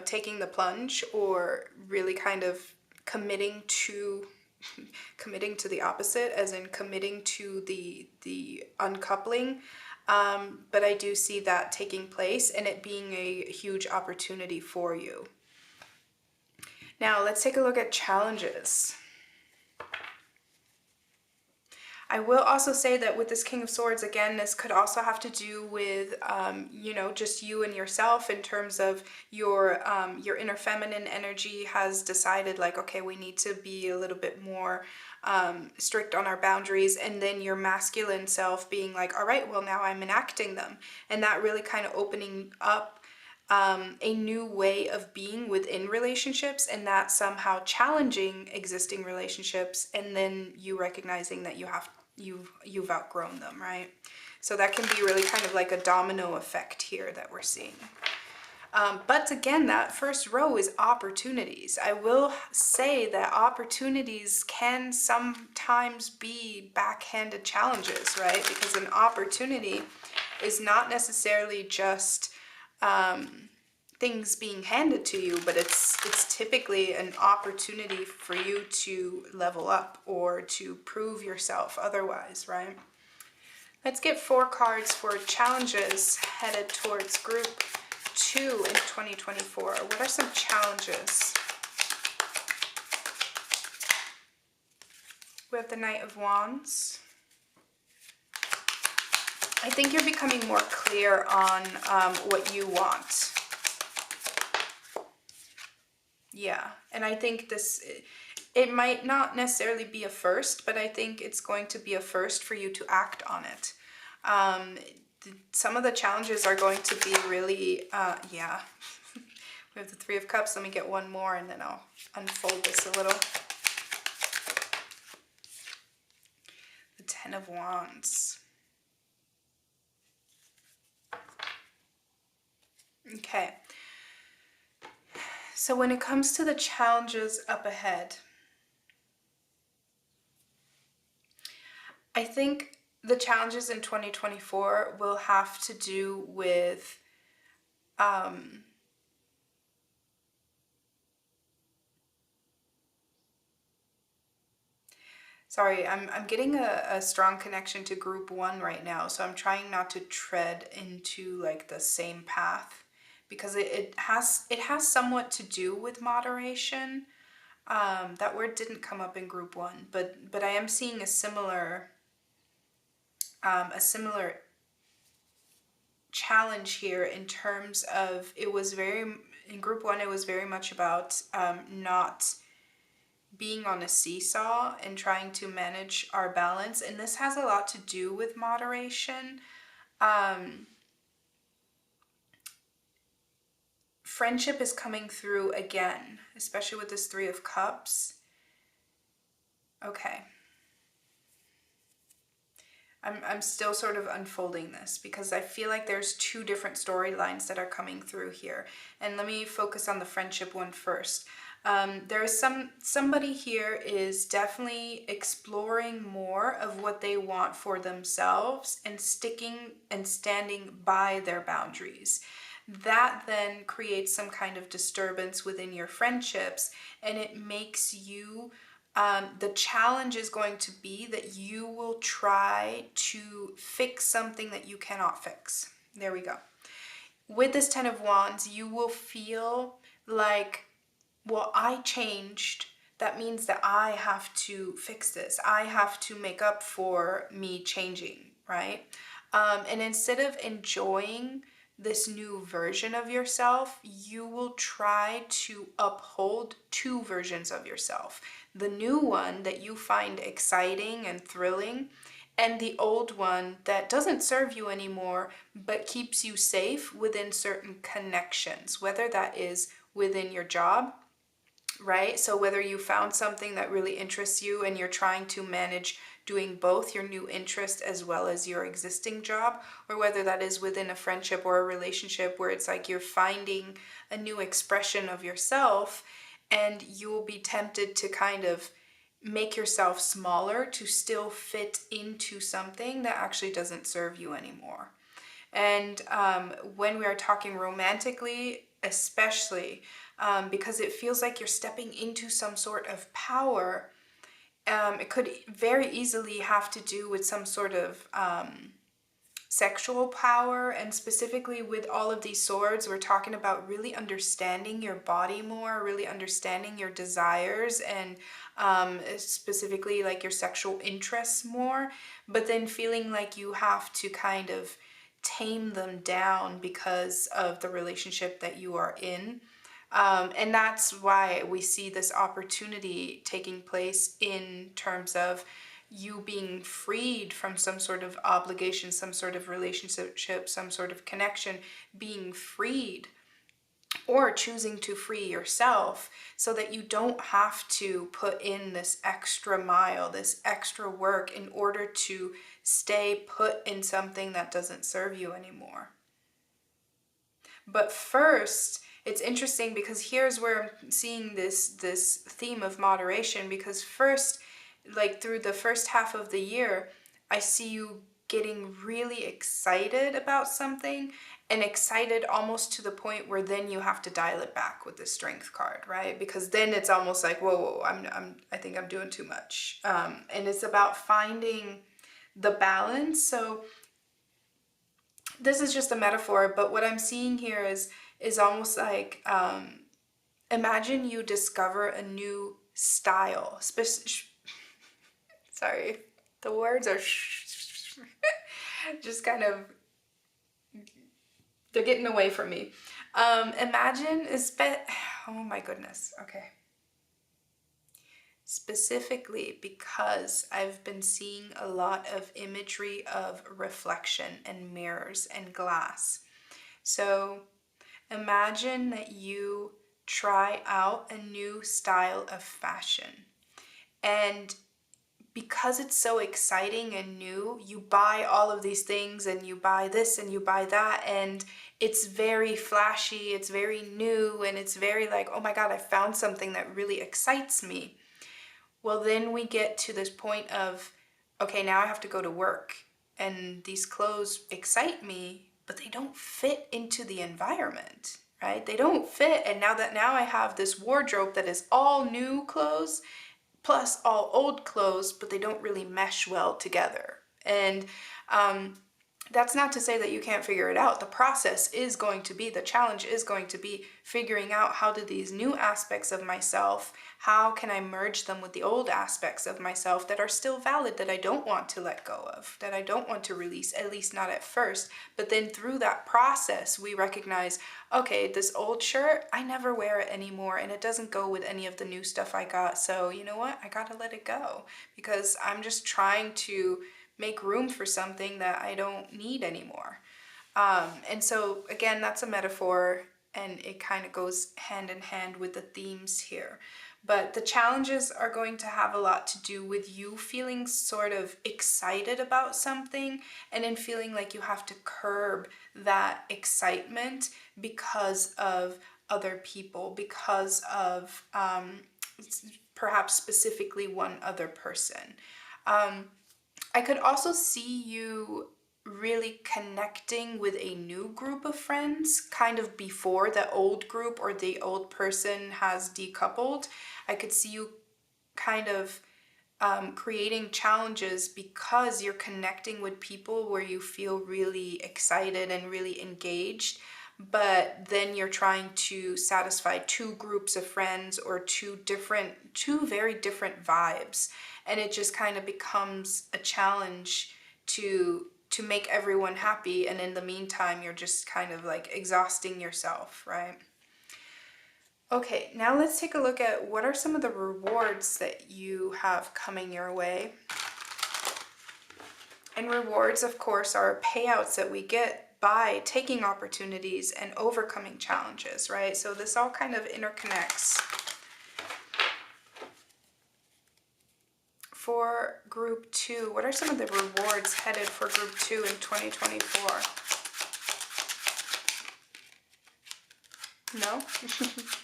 taking the plunge or really kind of committing to the opposite, as in committing to the uncoupling. But I do see that taking place and it being a huge opportunity for you. Now let's take a look at challenges. I will also say that with this King of Swords, again, this could also have to do with, just you and yourself, in terms of your inner feminine energy has decided like, okay, we need to be a little bit more strict on our boundaries, and then your masculine self being like, all right, well, now I'm enacting them, and that really kind of opening up a new way of being within relationships, and that somehow challenging existing relationships, and then you recognizing that you've outgrown them, right? So that can be really kind of like a domino effect here that we're seeing. But again, that first row is opportunities. I will say that opportunities can sometimes be backhanded challenges, right? Because an opportunity is not necessarily just things being handed to you, but it's typically an opportunity for you to level up or to prove yourself otherwise, right? Let's get 4 cards for challenges headed towards group 2 in 2024. What are some challenges? We have the Knight of Wands. I think you're becoming more clear on what you want. Yeah, and I think it might not necessarily be a first, but I think it's going to be a first for you to act on it. Some of the challenges are going to be really, yeah. We have the Three of Cups. Let me get one more and then I'll unfold this a little. The Ten of Wands. Okay. So when it comes to the challenges up ahead, I think the challenges in 2024 will have to do with sorry, I'm getting a strong connection to group 1 right now, so I'm trying not to tread into like the same path, because it has somewhat to do with moderation. That word didn't come up in group 1, but I am seeing a similar challenge here, in terms of in group 1 it was very much about not being on a seesaw and trying to manage our balance, and this has a lot to do with moderation. Friendship is coming through again, especially with this Three of Cups. Okay. I'm still sort of unfolding this because I feel like there's 2 different storylines that are coming through here. And let me focus on the friendship one first. There is somebody here is definitely exploring more of what they want for themselves and sticking and standing by their boundaries. That then creates some kind of disturbance within your friendships, and it makes you the challenge is going to be that you will try to fix something that you cannot fix. There we go. With this Ten of Wands, you will feel like, well, I changed. That means that I have to fix this. I have to make up for me changing, right? And instead of enjoying this new version of yourself, you will try to uphold two versions of yourself. The new one that you find exciting and thrilling, and the old one that doesn't serve you anymore, but keeps you safe within certain connections, whether that is within your job, right? So whether you found something that really interests you and you're trying to manage doing both your new interest as well as your existing job, or whether that is within a friendship or a relationship where it's like you're finding a new expression of yourself, and you'll be tempted to kind of make yourself smaller to still fit into something that actually doesn't serve you anymore. And when we are talking romantically, especially, because it feels like you're stepping into some sort of power, it could very easily have to do with some sort of sexual power. And specifically with all of these swords, we're talking about really understanding your body more, really understanding your desires, and specifically like your sexual interests more, but then feeling like you have to kind of tame them down because of the relationship that you are in. And that's why we see this opportunity taking place in terms of you being freed from some sort of obligation, some sort of relationship, some sort of connection, being freed, or choosing to free yourself so that you don't have to put in this extra mile, this extra work in order to stay put in something that doesn't serve you anymore. But first, it's interesting because here's where I'm seeing this theme of moderation, because first, like through the first half of the year, I see you getting really excited about something, and excited almost to the point where then you have to dial it back with the strength card, right? Because then it's almost like, whoa, I think I'm doing too much. And it's about finding the balance. So this is just a metaphor, but what I'm seeing here is almost like, imagine you discover a new style. Sorry, the words are just kind of, they're getting away from me. Imagine oh my goodness. Okay. Specifically because I've been seeing a lot of imagery of reflection and mirrors and glass. So imagine that you try out a new style of fashion, and because it's so exciting and new, you buy all of these things, and you buy this and you buy that, and it's very flashy, it's very new, and it's very like, oh my God, I found something that really excites me. Well, then we get to this point of, okay, now I have to go to work, and these clothes excite me, but they don't fit into the environment, right? They don't fit, and now I have this wardrobe that is all new clothes, plus all old clothes, but they don't really mesh well together. And that's not to say that you can't figure it out. The process is going to be, the challenge is going to be figuring out, how do these new aspects of myself, how can I merge them with the old aspects of myself that are still valid, that I don't want to let go of, that I don't want to release, at least not at first. But then through that process, we recognize, okay, this old shirt, I never wear it anymore, and it doesn't go with any of the new stuff I got. So you know what? I gotta let it go, because I'm just trying to make room for something that I don't need anymore. And so again, that's a metaphor, and it kind of goes hand in hand with the themes here. But the challenges are going to have a lot to do with you feeling sort of excited about something, and then feeling like you have to curb that excitement because of other people, because of perhaps specifically one other person. I could also see you really connecting with a new group of friends kind of before the old group or the old person has decoupled. I could see you kind of creating challenges because you're connecting with people where you feel really excited and really engaged, but then you're trying to satisfy two groups of friends, or two very different vibes, and it just kind of becomes a challenge to to make everyone happy, and in the meantime you're just kind of like exhausting yourself, right? Okay, now let's take a look at what are some of the rewards that you have coming your way. And rewards, of course, are payouts that we get by taking opportunities and overcoming challenges, right? So this all kind of interconnects. For group 2, what are some of the rewards headed for group 2 in 2024? No?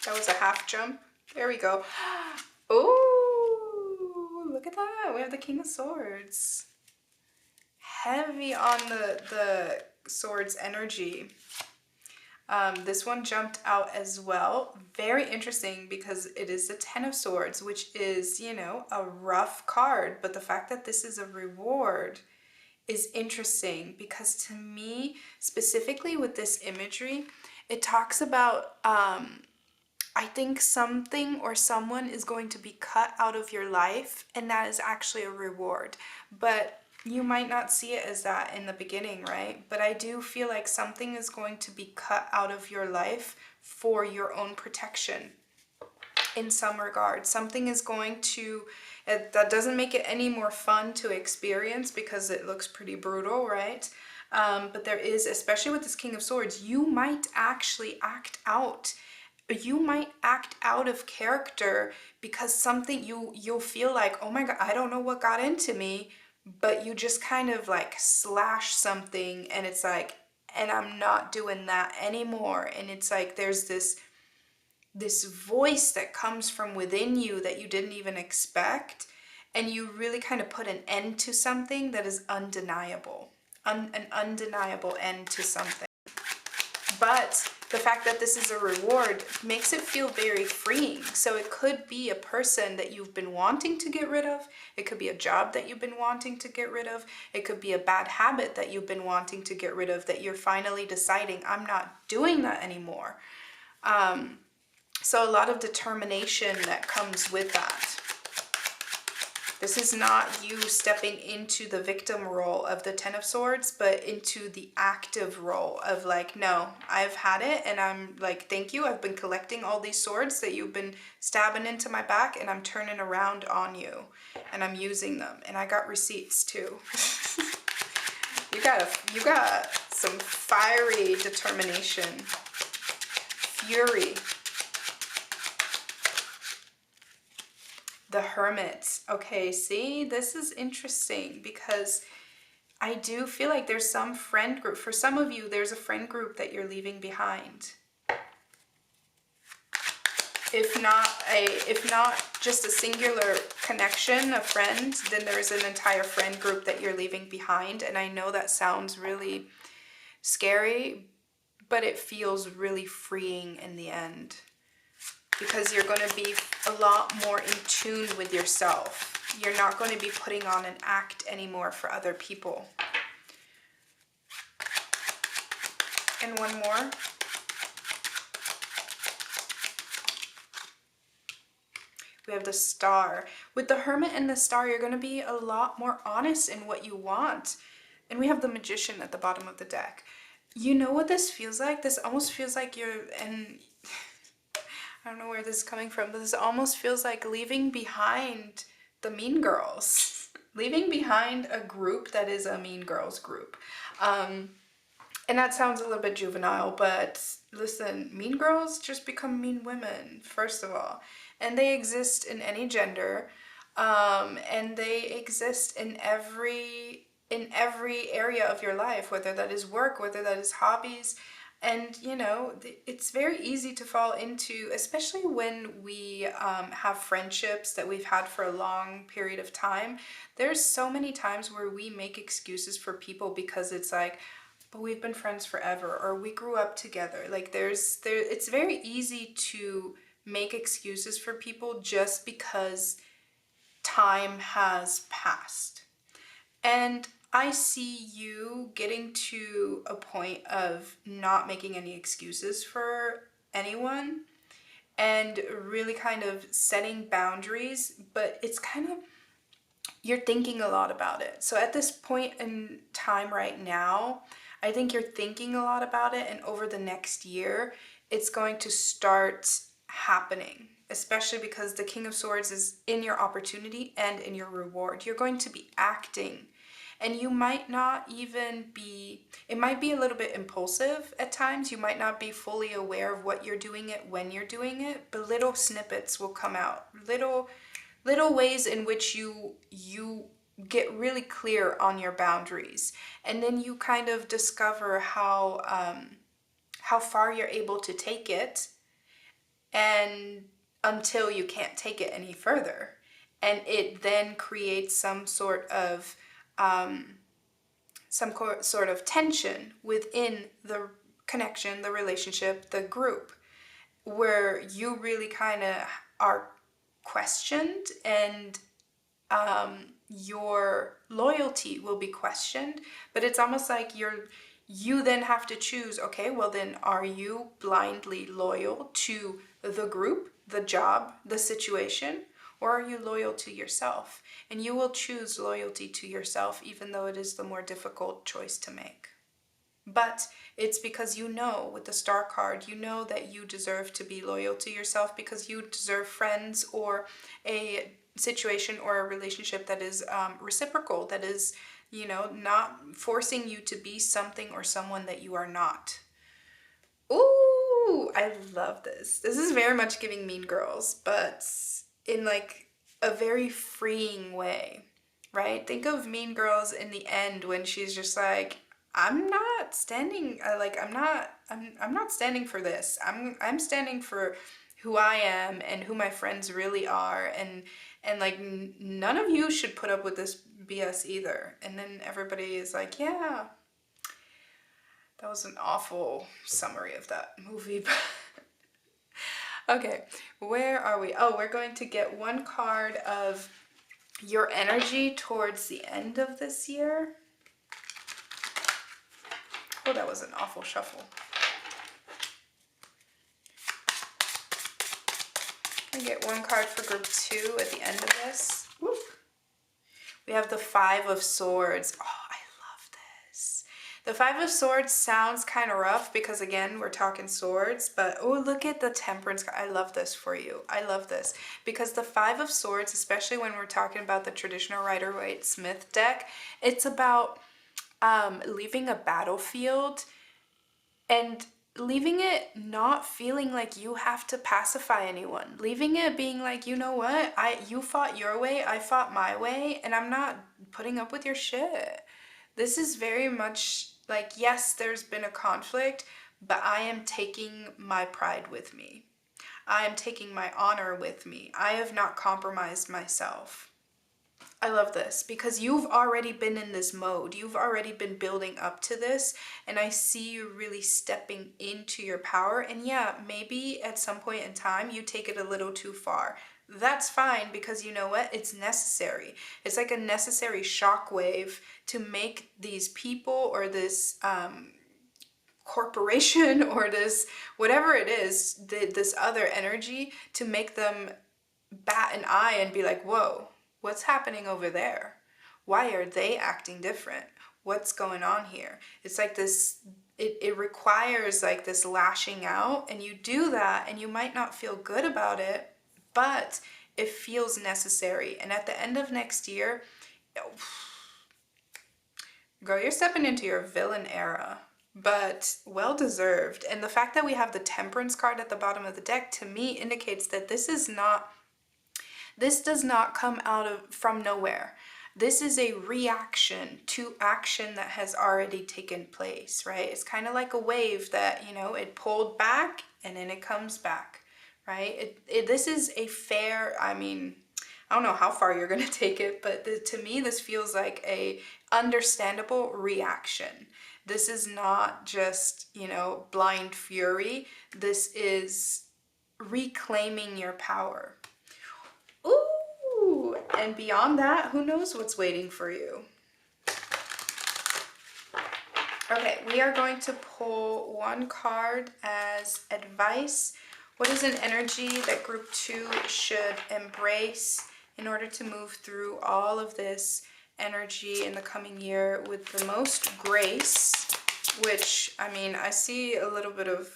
That was a half jump. There we go. Oh, look at that. We have the King of Swords. Heavy on the swords energy. This one jumped out as well. Very interesting because it is the Ten of Swords, which is, you know, a rough card. But the fact that this is a reward is interesting because to me, specifically with this imagery, it talks about, I think something or someone is going to be cut out of your life, and that is actually a reward. But you might not see it as that in the beginning, right? But I do feel like something is going to be cut out of your life for your own protection in some regard. Something is going to, that doesn't make it any more fun to experience because it looks pretty brutal, right? But there is, especially with this King of Swords, you might actually act out. You might act out of character because something you'll feel like, oh my God, I don't know what got into me, but you just kind of like slash something and it's like, and I'm not doing that anymore. And it's like there's this voice that comes from within you that you didn't even expect, and you really kind of put an end to something that is undeniable. An undeniable end to something. But the fact that this is a reward makes it feel very freeing. So it could be a person that you've been wanting to get rid of. It could be a job that you've been wanting to get rid of. It could be a bad habit that you've been wanting to get rid of that you're finally deciding, I'm not doing that anymore. So a lot of determination that comes with that. This is not you stepping into the victim role of the Ten of Swords, but into the active role of like, no, I've had it and I'm like, thank you. I've been collecting all these swords that you've been stabbing into my back and I'm turning around on you and I'm using them. And I got receipts too. You got some fiery determination, fury. The Hermit. Okay, see, this is interesting because I do feel like there's some friend group. For some of you, there's a friend group that you're leaving behind. If not just a singular connection, a friend, then there's an entire friend group that you're leaving behind. And I know that sounds really scary, but it feels really freeing in the end. Because you're going to be a lot more in tune with yourself. You're not going to be putting on an act anymore for other people. And one more. We have the Star. With the Hermit and the Star, you're going to be a lot more honest in what you want. And we have the Magician at the bottom of the deck. You know what this feels like? This almost feels like you're in... I don't know where this is coming from, but this almost feels like leaving behind the Mean Girls. Leaving behind a group that is a Mean Girls group. And that sounds a little bit juvenile, but listen, Mean Girls just become mean women, first of all. And they exist in any gender. And they exist in every area of your life, whether that is work, whether that is hobbies. And, you know, it's very easy to fall into, especially when we have friendships that we've had for a long period of time. There's so many times where we make excuses for people because it's like, but we've been friends forever, or we grew up together. Like it's very easy to make excuses for people just because time has passed. And I see you getting to a point of not making any excuses for anyone and really kind of setting boundaries, but it's kind of, you're thinking a lot about it. So at this point in time right now, I think you're thinking a lot about it, and over the next year, it's going to start happening, especially because the King of Swords is in your opportunity and in your reward. You're going to be acting, and you might not even be, it might be a little bit impulsive at times. You might not be fully aware of what you're doing it when you're doing it, but little snippets will come out, little ways in which you get really clear on your boundaries, and then you kind of discover how far you're able to take it, and until you can't take it any further, and it then creates some sort of tension within the connection, the relationship, the group, where you really kind of are questioned, and your loyalty will be questioned. But it's almost like you then have to choose, okay, well then, are you blindly loyal to the group, the job, the situation, or are you loyal to yourself? And you will choose loyalty to yourself, even though it is the more difficult choice to make. But it's because you know, with the Star card, you know that you deserve to be loyal to yourself, because you deserve friends or a situation or a relationship that is reciprocal, that is, not forcing you to be something or someone that you are not. Ooh, I love this. This is very much giving Mean Girls, but in like a very freeing way, right? Think of Mean Girls in the end when she's just like, I'm not standing I'm not standing for this. I'm standing for who I am and who my friends really are, and like none of you should put up with this BS either. And then everybody is like, yeah. That was an awful summary of that movie. Okay, where are we? Oh, we're going to get one card of your energy towards the end of this year. Oh, that was an awful shuffle. I get one card for group 2 at the end of this. Woo. We have the 5 of Swords. Oh, I love this. The 5 of Swords sounds kind of rough because, again, we're talking swords, but oh, look at the Temperance card. I love this for you. I love this because the 5 of Swords, especially when we're talking about the traditional Rider-Waite-Smith deck, it's about leaving a battlefield and leaving it not feeling like you have to pacify anyone. Leaving it being like, you know what? You fought your way, I fought my way, and I'm not putting up with your shit. This is very much like, yes, there's been a conflict, but I am taking my pride with me. I am taking my honor with me. I have not compromised myself. I love this because you've already been in this mode. You've already been building up to this, and I see you really stepping into your power. And yeah, maybe at some point in time you take it a little too far. That's fine, because you know what? It's necessary. It's like a necessary shockwave to make these people or this corporation or this whatever it is, this other energy, to make them bat an eye and be like, whoa. What's happening over there? Why are they acting different? What's going on here? It's like this, it requires like this lashing out, and you do that and you might not feel good about it, but it feels necessary. And at the end of next year, girl, you're stepping into your villain era, but well deserved. And the fact that we have the Temperance card at the bottom of the deck, to me, indicates that this does not come from nowhere. This is a reaction to action that has already taken place, right? It's kind of like a wave that, it pulled back and then it comes back, right? This is a fair, I don't know how far you're going to take it, but to me, this feels like a understandable reaction. This is not just, blind fury. This is reclaiming your power. Ooh, and beyond that, who knows what's waiting for you? Okay, we are going to pull one card as advice. What is an energy that group 2 should embrace in order to move through all of this energy in the coming year with the most grace, which, I mean, I see a little bit of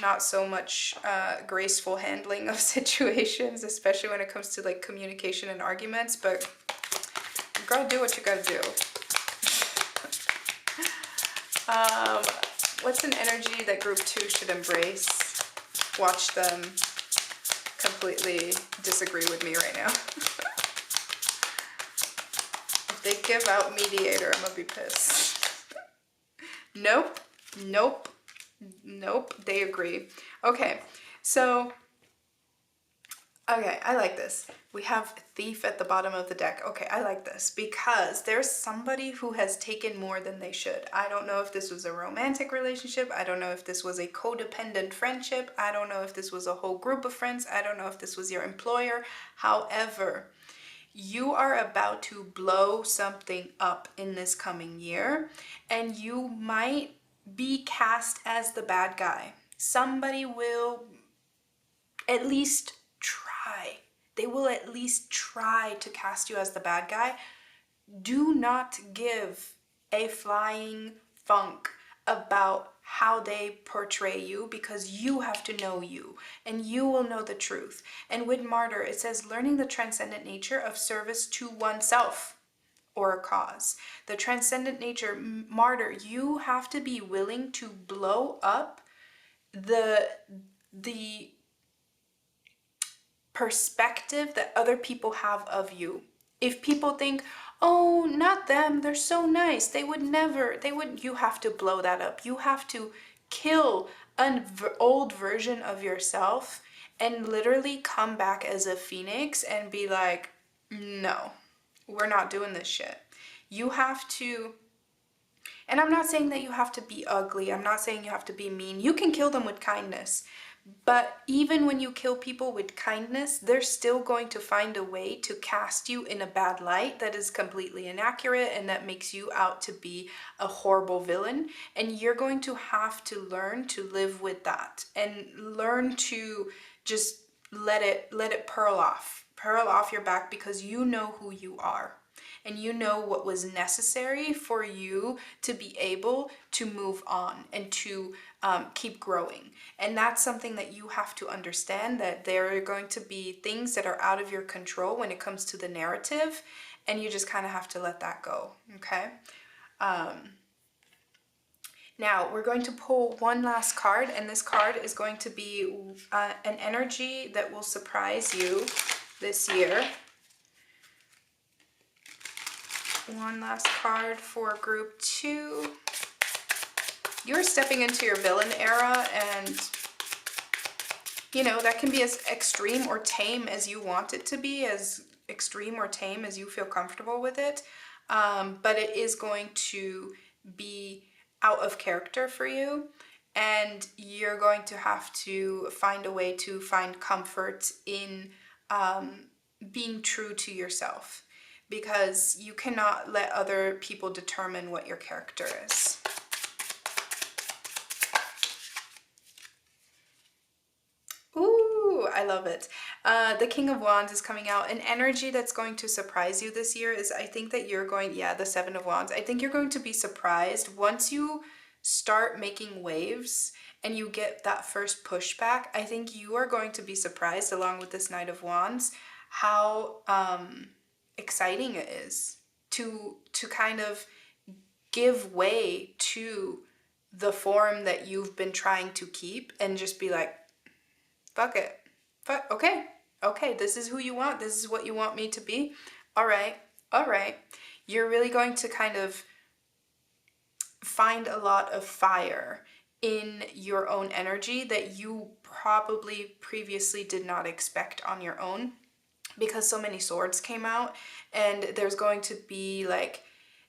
not so much graceful handling of situations, especially when it comes to like communication and arguments, but you gotta do what you gotta do. What's an energy that group 2 should embrace? Watch them completely disagree with me right now. If they give out mediator, I'm gonna be pissed. Nope, nope, nope, they agree. Okay, so, okay, I like this. We have thief at the bottom of the deck. Okay, I like this because there's somebody who has taken more than they should. I don't know if this was a romantic relationship. I don't know if this was a codependent friendship. I don't know if this was a whole group of friends. I don't know if this was your employer. However, you are about to blow something up in this coming year, and you might be cast as the bad guy. Somebody will at least try. They will at least try to cast you as the bad guy. Do not give a flying funk about how they portray you, because you have to know you and you will know the truth. And with martyr, it says learning the transcendent nature of service to oneself or a cause. The transcendent nature, martyr, you have to be willing to blow up the perspective that other people have of you. If people think, oh, not them, they're so nice, they would never, you have to blow that up. You have to kill an old version of yourself and literally come back as a phoenix and be like, no, we're not doing this shit. You have to, and I'm not saying that you have to be ugly. I'm not saying you have to be mean. You can kill them with kindness. But even when you kill people with kindness, they're still going to find a way to cast you in a bad light that is completely inaccurate and that makes you out to be a horrible villain. And you're going to have to learn to live with that and learn to just let it pearl off your back, because you know who you are. And you know what was necessary for you to be able to move on and to keep growing. And that's something that you have to understand, that there are going to be things that are out of your control when it comes to the narrative, and you just kind of have to let that go, okay? Now, we're going to pull one last card, and this card is going to be an energy that will surprise you this year. One last card for group 2. You're stepping into your villain era, and you know, that can be as extreme or tame as you want it to be, as extreme or tame as you feel comfortable with it. But it is going to be out of character for you, and you're going to have to find a way to find comfort in being true to yourself, because you cannot let other people determine what your character is. Ooh, I love it. The King of Wands is coming out. An energy that's going to surprise you this year is, I think that you're going, yeah, the Seven of Wands. I think you're going to be surprised once you start making waves and you get that first pushback. I think you are going to be surprised, along with this Knight of Wands, how exciting it is to kind of give way to the form that you've been trying to keep and just be like, fuck it. Okay, this is who you want. This is what you want me to be. All right. You're really going to kind of find a lot of fire in your own energy that you probably previously did not expect on your own, because so many swords came out, and there's going to be like,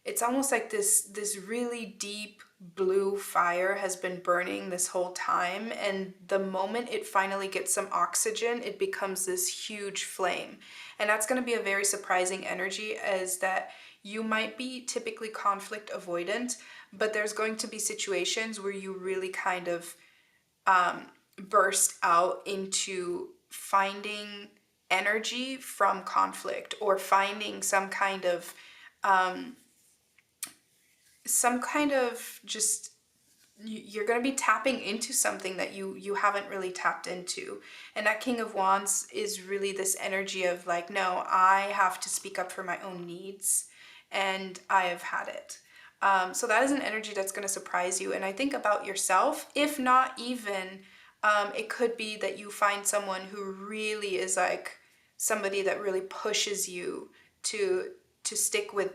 it's almost like this really deep blue fire has been burning this whole time, and the moment it finally gets some oxygen, it becomes this huge flame. And that's going to be a very surprising energy, as that you might be typically conflict avoidant, but there's going to be situations where you really kind of burst out into finding energy from conflict, or finding some kind of just, you're going to be tapping into something that you haven't really tapped into. And that King of Wands is really this energy of like, no, I have to speak up for my own needs, and I have had it. So that is an energy that's going to surprise you. And I think about yourself, if not even, it could be that you find someone who really is like somebody that really pushes you to stick with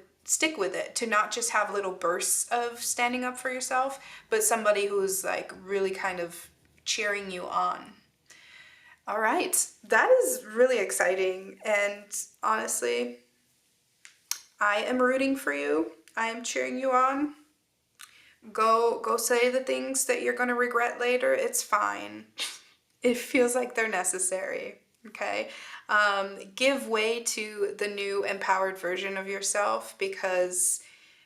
it, to not just have little bursts of standing up for yourself, but somebody who's like really kind of cheering you on. All right, that is really exciting. And honestly, I am rooting for you. I am cheering you on. Go say the things that you're going to regret later. It's fine. It feels like they're necessary. Okay. Give way to the new empowered version of yourself, because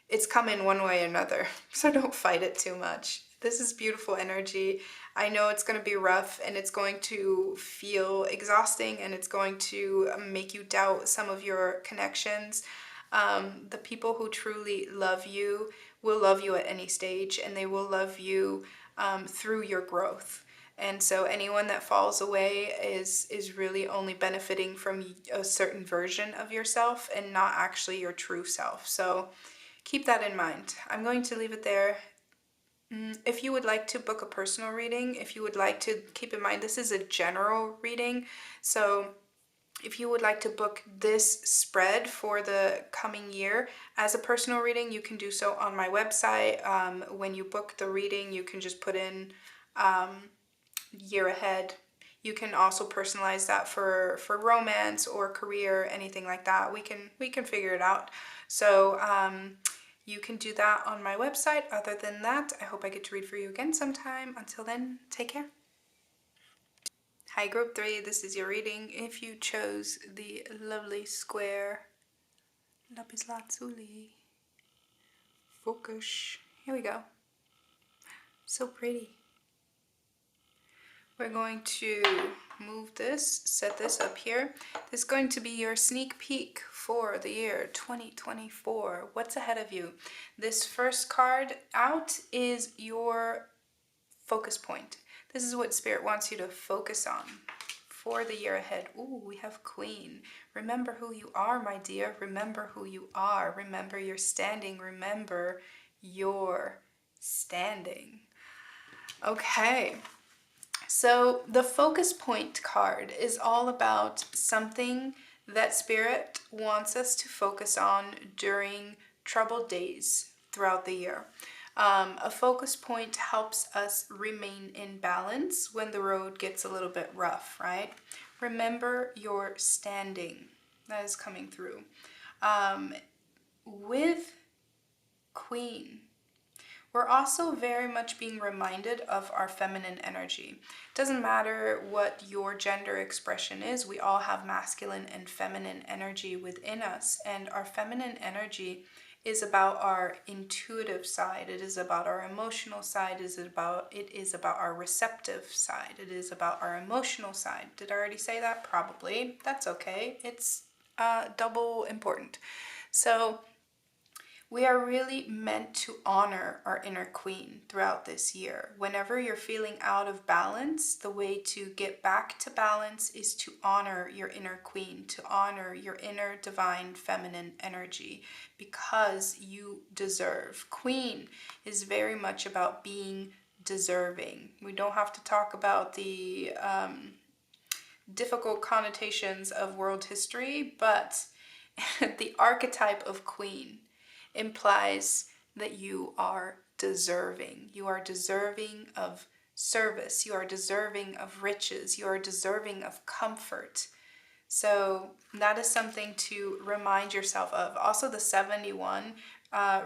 it's coming one way or another. So don't fight it too much. This is beautiful energy. I know it's going to be rough, and it's going to feel exhausting, and it's going to make you doubt some of your connections. The people who truly love you will love you at any stage, and they will love you through your growth. And so anyone that falls away is really only benefiting from a certain version of yourself and not actually your true self. So keep that in mind. I'm going to leave it there. If you would like to book a personal reading, if you would like to keep in mind, this is a general reading. So if you would like to book this spread for the coming year as a personal reading, you can do so on my website. When you book the reading, you can just put in year ahead. You can also personalize that for romance or career, anything like that. We can figure it out. So you can do that on my website. Other than that, I hope I get to read for you again sometime. Until then, take care. Hi Group 3, this is your reading. If you chose the lovely square lapis lazuli, focus. Here we go. So pretty. We're going to move this, set this up here. This is going to be your sneak peek for the year 2024. What's ahead of you? This first card out is your focus point. This is what Spirit wants you to focus on for the year ahead. Ooh, we have Queen. Remember who you are, my dear. Remember who you are. Remember your standing. Remember your standing. Okay. So the focus point card is all about something that Spirit wants us to focus on during troubled days throughout the year. A focus point helps us remain in balance when the road gets a little bit rough, right? Remember your standing. That is coming through. With Queen, we're also very much being reminded of our feminine energy. It doesn't matter what your gender expression is, we all have masculine and feminine energy within us. And our feminine energy is about our intuitive side. It is about our emotional side. It is about our receptive side. It is about our emotional side. Did I already say that? Probably. That's okay. It's double important. So we are really meant to honor our inner queen throughout this year. Whenever you're feeling out of balance, the way to get back to balance is to honor your inner queen, to honor your inner divine feminine energy, because you deserve. Queen is very much about being deserving. We don't have to talk about the difficult connotations of world history, but the archetype of queen implies that you are deserving. You are deserving of service. You are deserving of riches. You are deserving of comfort. So that is something to remind yourself of. Also, the 71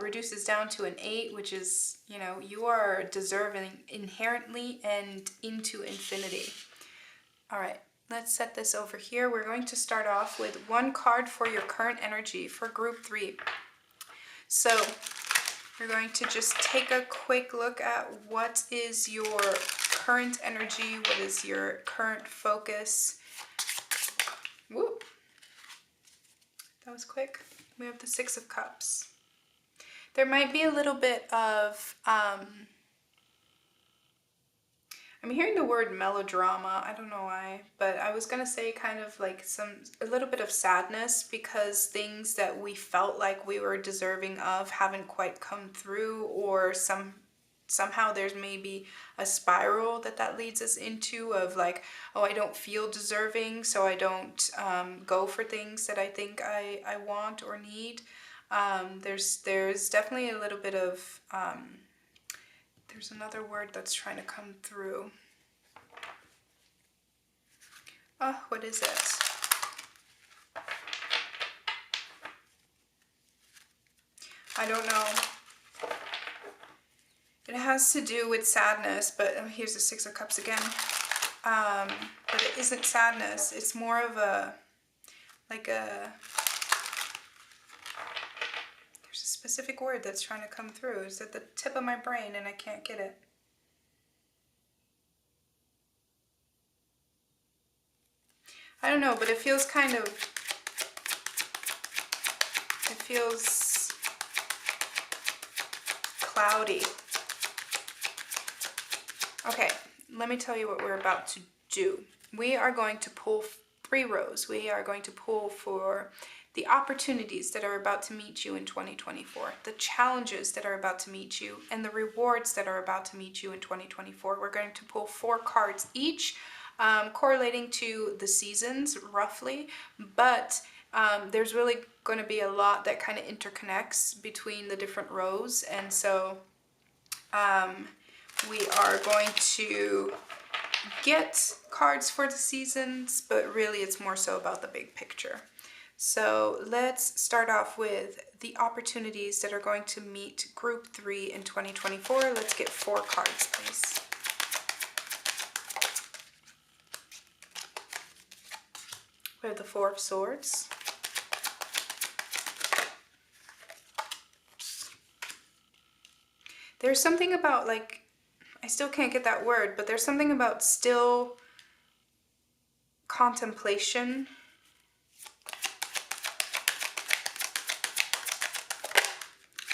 reduces down to an 8, which is, you are deserving inherently and into infinity. All right, let's set this over here. We're going to start off with one card for your current energy for Group 3. So we're going to just take a quick look at what is your current energy, what is your current focus. That was quick. We have the Six of Cups. There might be a little bit of, I'm hearing the word melodrama. I don't know why, but I was gonna say kind of like a little bit of sadness because things that we felt like we were deserving of haven't quite come through, or somehow there's maybe a spiral that leads us into of like, oh, I don't feel deserving, so I don't go for things that I think I want or need. There's definitely a little bit of, there's another word that's trying to come through. Oh, what is it? I don't know. It has to do with sadness, but here's the Six of Cups again. But it isn't sadness. It's more of there's a specific word that's trying to come through. It's at the tip of my brain and I can't get it. I don't know, but it feels cloudy. Okay, let me tell you what we're about to do. We are going to pull 3 rows. We are going to pull for the opportunities that are about to meet you in 2024, the challenges that are about to meet you, and the rewards that are about to meet you in 2024. We're going to pull 4 cards each, correlating to the seasons roughly, but there's really going to be a lot that kind of interconnects between the different rows, and so we are going to get cards for the seasons, but really it's more so about the big picture. So let's start off with the opportunities that are going to meet Group 3 in 2024. Let's get 4 cards, please. We have the Four of Swords. There's something about, like, I still can't get that word, but there's something about still contemplation.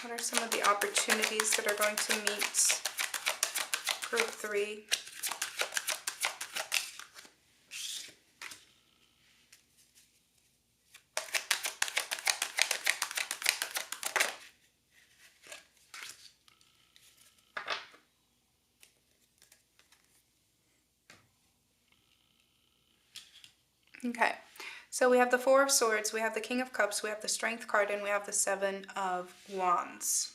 What are some of the opportunities that are going to meet Group 3? Okay, so we have the Four of Swords, we have the King of Cups, we have the Strength card, and we have the Seven of Wands.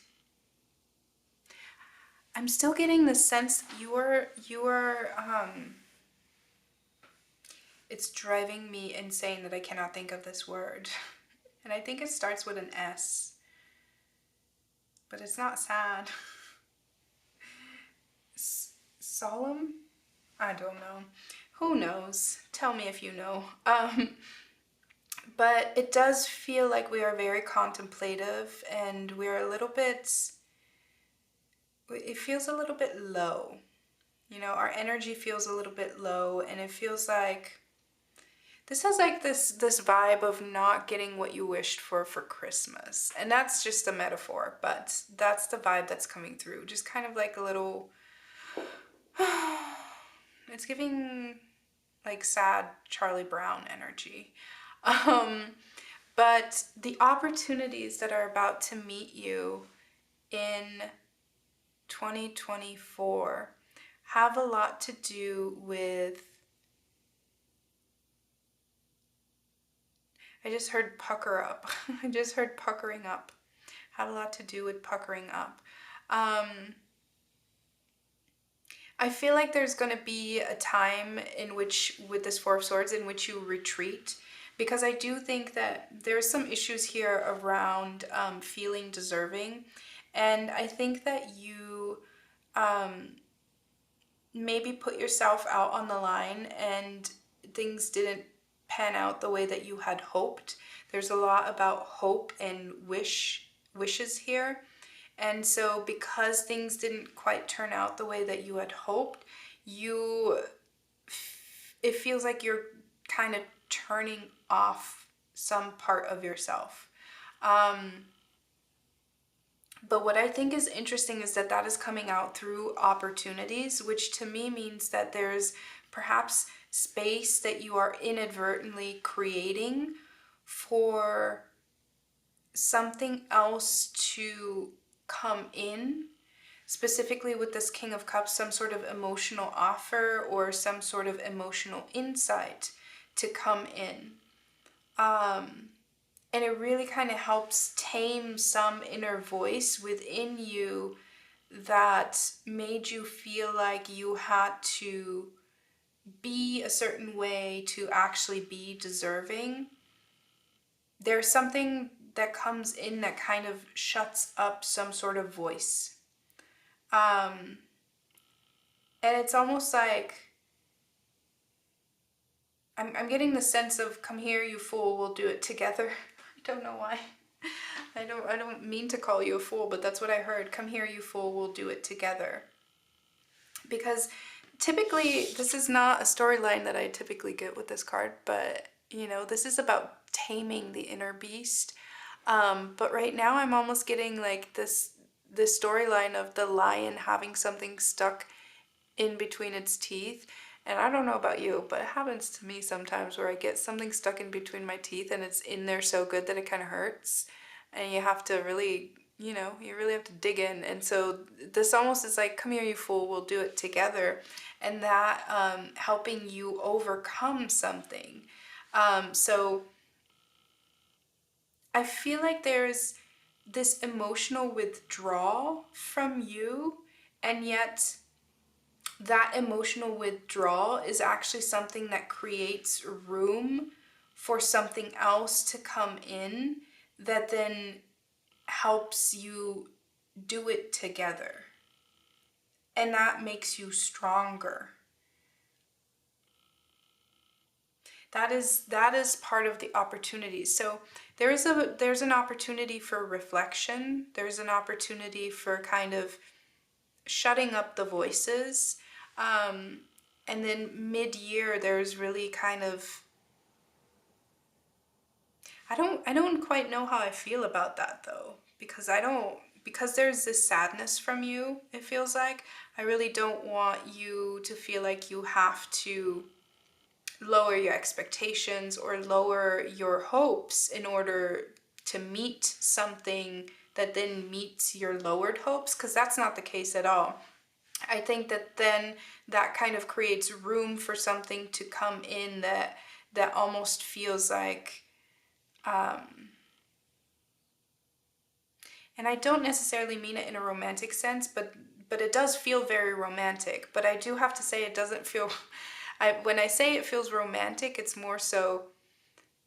I'm still getting the sense you are it's driving me insane that I cannot think of this word. And I think it starts with an S. But it's not sad. Solemn? I don't know. Who knows? Tell me if you know. But it does feel like we are very contemplative and we're a little bit, it feels a little bit low. You know, our energy feels a little bit low, and it feels like, this has like this vibe of not getting what you wished for Christmas. And that's just a metaphor, but that's the vibe that's coming through. Just kind of like a little, it's giving like sad Charlie Brown energy. But the opportunities that are about to meet you in 2024 have a lot to do with, I just heard pucker up. I just heard puckering up. Have a lot to do with puckering up. I feel like there's going to be a time in which, with this Four of Swords, in which you retreat. Because I do think that there's some issues here around feeling deserving. And I think that you maybe put yourself out on the line and things didn't pan out the way that you had hoped. There's a lot about hope and wishes here. And so because things didn't quite turn out the way that you had hoped, it feels like you're kind of turning off some part of yourself. But what I think is interesting is that that is coming out through opportunities, which to me means that there's perhaps space that you are inadvertently creating for something else to come in. Specifically with this King of Cups, some sort of emotional offer or some sort of emotional insight to come in. And it really kind of helps tame some inner voice within you that made you feel like you had to be a certain way to actually be deserving. There's something that comes in that kind of shuts up some sort of voice. And it's almost like I'm getting the sense of, come here, you fool, we'll do it together. I don't know why. I don't mean to call you a fool, but that's what I heard. Come here, you fool, we'll do it together. Because typically, this is not a storyline that I typically get with this card, but you know, this is about taming the inner beast. But right now I'm almost getting like this storyline of the lion having something stuck in between its teeth. And I don't know about you, but it happens to me sometimes where I get something stuck in between my teeth and it's in there so good that it kind of hurts. And you have to really, you know, you really have to dig in. And so this almost is like, come here, you fool, we'll do it together. And that helping you overcome something. So I feel like there's this emotional withdrawal from you, and yet that emotional withdrawal is actually something that creates room for something else to come in that then helps you do it together. And that makes you stronger. That is part of the opportunity. So there's an opportunity for reflection. There's an opportunity for kind of shutting up the voices. And then mid-year, there's really kind of, I don't quite know how I feel about that though, because there's this sadness from you, it feels like. I really don't want you to feel like you have to lower your expectations or lower your hopes in order to meet something that then meets your lowered hopes, because that's not the case at all. I think that then that kind of creates room for something to come in that almost feels like, and I don't necessarily mean it in a romantic sense, but it does feel very romantic. But I do have to say it doesn't feel, when I say it feels romantic, it's more so,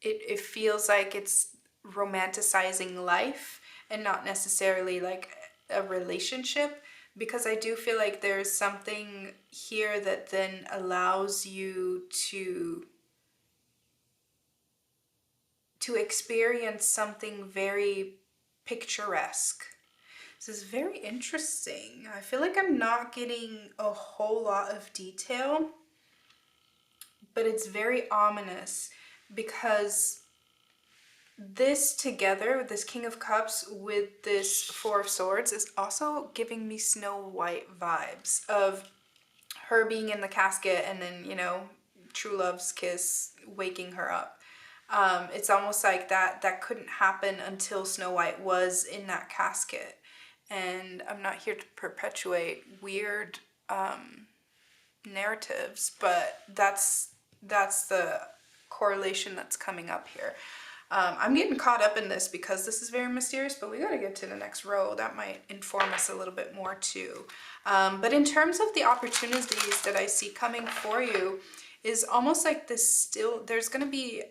it feels like it's romanticizing life and not necessarily like a relationship. Because I do feel like there's something here that then allows you to experience something very picturesque. This is very interesting. I feel like I'm not getting a whole lot of detail, but it's very ominous because this together, this King of Cups with this Four of Swords, is also giving me Snow White vibes of her being in the casket and then, you know, true love's kiss waking her up. It's almost like that couldn't happen until Snow White was in that casket. And I'm not here to perpetuate weird narratives, but that's the correlation that's coming up here. I'm getting caught up in this because this is very mysterious, but we got to get to the next row. That might inform us a little bit more too. But in terms of the opportunities that I see coming for you, is almost like this there's going to be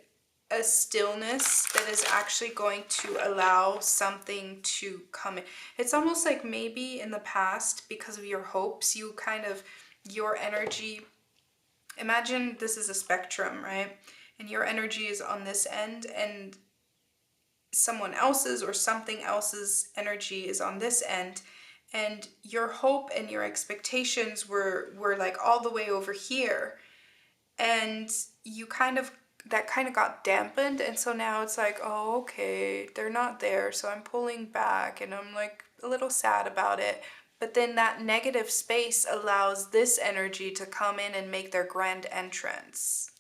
a stillness that is actually going to allow something to come in. It's almost like maybe in the past, because of your hopes, your energy, imagine this is a spectrum, right? And your energy is on this end and someone else's or something else's energy is on this end. And your hope and your expectations were like all the way over here. And you kind of that kind of got dampened, and so now it's like, oh, okay, they're not there, so I'm pulling back, and I'm like a little sad about it. But then that negative space allows this energy to come in and make their grand entrance.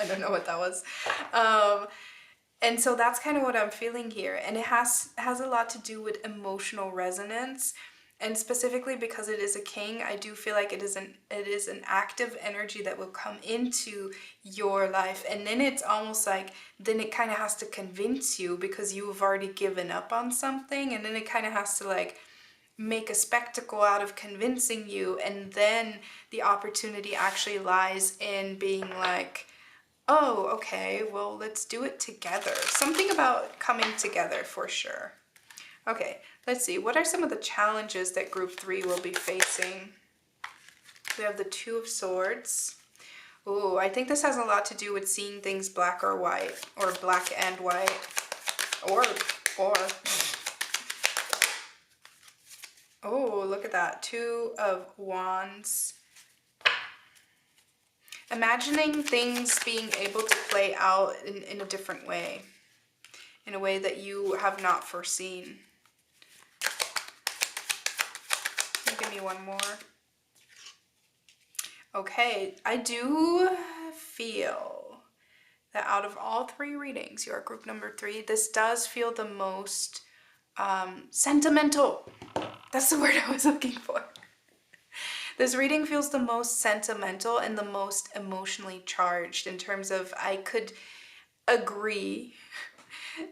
I don't know what that was. And so that's kind of what I'm feeling here. And it has a lot to do with emotional resonance. And specifically because it is a king, I do feel like it is an active energy that will come into your life. And then it's almost like, then it kind of has to convince you because you have already given up on something. And then it kind of has to like make a spectacle out of convincing you. And then the opportunity actually lies in being like, oh, okay, well, let's do it together. Something about coming together for sure. Okay, let's see. What are some of the challenges that group 3 will be facing? We have the 2 of Swords. Ooh, I think this has a lot to do with seeing things black or white, or black and white, or. Oh, look at that. 2 of Wands. Imagining things being able to play out in a different way, in a way that you have not foreseen. Give me one more. Okay, I do feel that out of all 3 readings, you are group number 3, this does feel the most sentimental. That's the word I was looking for. This reading feels the most sentimental and the most emotionally charged in terms of I could agree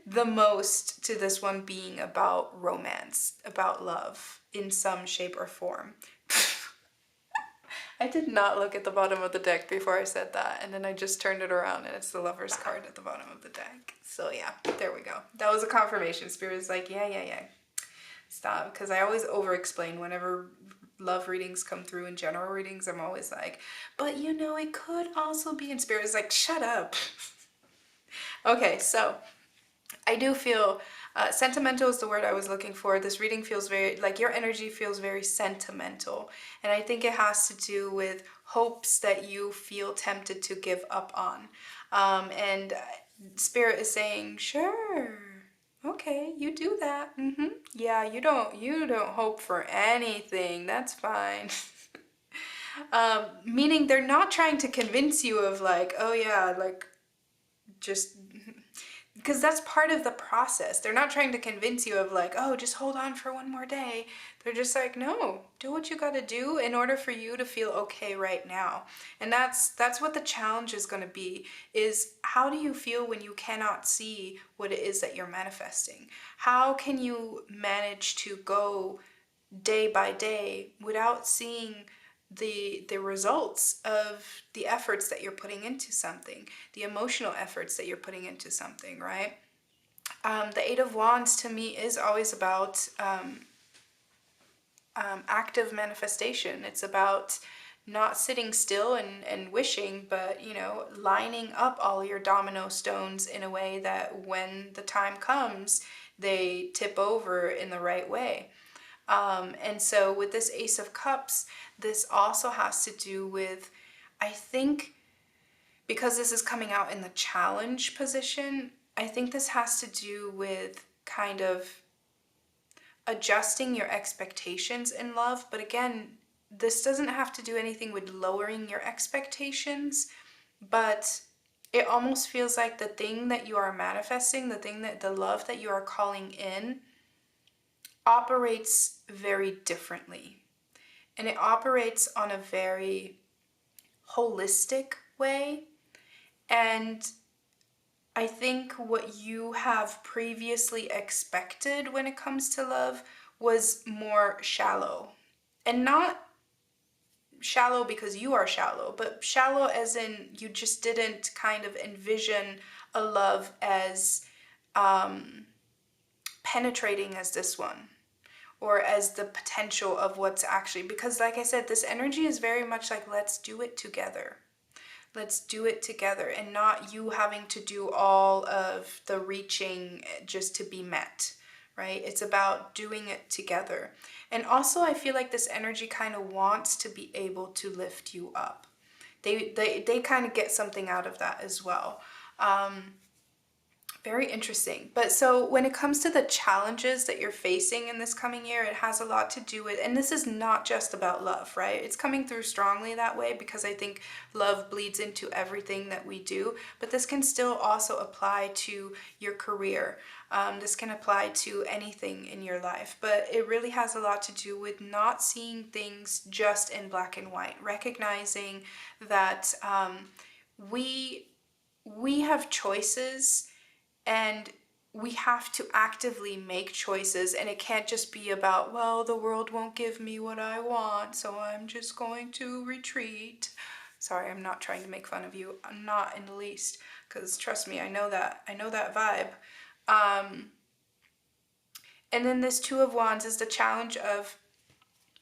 the most to this one being about romance, about love in some shape or form. I did not look at the bottom of the deck before I said that, and then I just turned it around and it's the Lover's card at the bottom of the deck. So yeah, there we go. That was a confirmation. Spirit is like, yeah. Stop, because I always over-explain whenever love readings come through in general readings. I'm always like, but you know, it could also be, in Spirit is like, shut up. Okay, so I do feel sentimental is the word I was looking for. This reading feels very, like your energy feels very sentimental. And I think it has to do with hopes that you feel tempted to give up on. And Spirit is saying, sure, okay, you do that. Yeah, you don't hope for anything. That's fine. Meaning they're not trying to convince you of like, oh yeah, like just because that's part of the process. They're not trying to convince you of like, oh, just hold on for one more day. They're just like, no, do what you got to do in order for you to feel okay right now. And that's what the challenge is going to be, is how do you feel when you cannot see what it is that you're manifesting? How can you manage to go day by day without seeing the results of the efforts that you're putting into something, the emotional efforts that you're putting into something, right? The Eight of Wands to me is always about active manifestation. It's about not sitting still and wishing, but, you know, lining up all your domino stones in a way that when the time comes, they tip over in the right way. And so with this Ace of Cups, this also has to do with, I think, because this is coming out in the challenge position, I think this has to do with kind of adjusting your expectations in love. But again, this doesn't have to do anything with lowering your expectations, but it almost feels like the thing that you are manifesting, the love that you are calling in, operates very differently. And it operates on a very holistic way. And I think what you have previously expected when it comes to love was more shallow. And not shallow because you are shallow, but shallow as in you just didn't kind of envision a love as penetrating as this one, or as the potential of what's actually, because like I said, this energy is very much like, let's do it together. Let's do it together, and not you having to do all of the reaching just to be met, right? It's about doing it together. And also I feel like this energy kind of wants to be able to lift you up, they kind of get something out of that as well. Very interesting. But so when it comes to the challenges that you're facing in this coming year, it has a lot to do with, and this is not just about love, right? It's coming through strongly that way because I think love bleeds into everything that we do, but this can still also apply to your career. This can apply to anything in your life, but it really has a lot to do with not seeing things just in black and white, recognizing that we have choices, and we have to actively make choices, and it can't just be about, well, the world won't give me what I want, so I'm just going to retreat. Sorry, I'm not trying to make fun of you. I'm not in the least, because trust me, I know that vibe. And then this Two of Wands is the challenge of,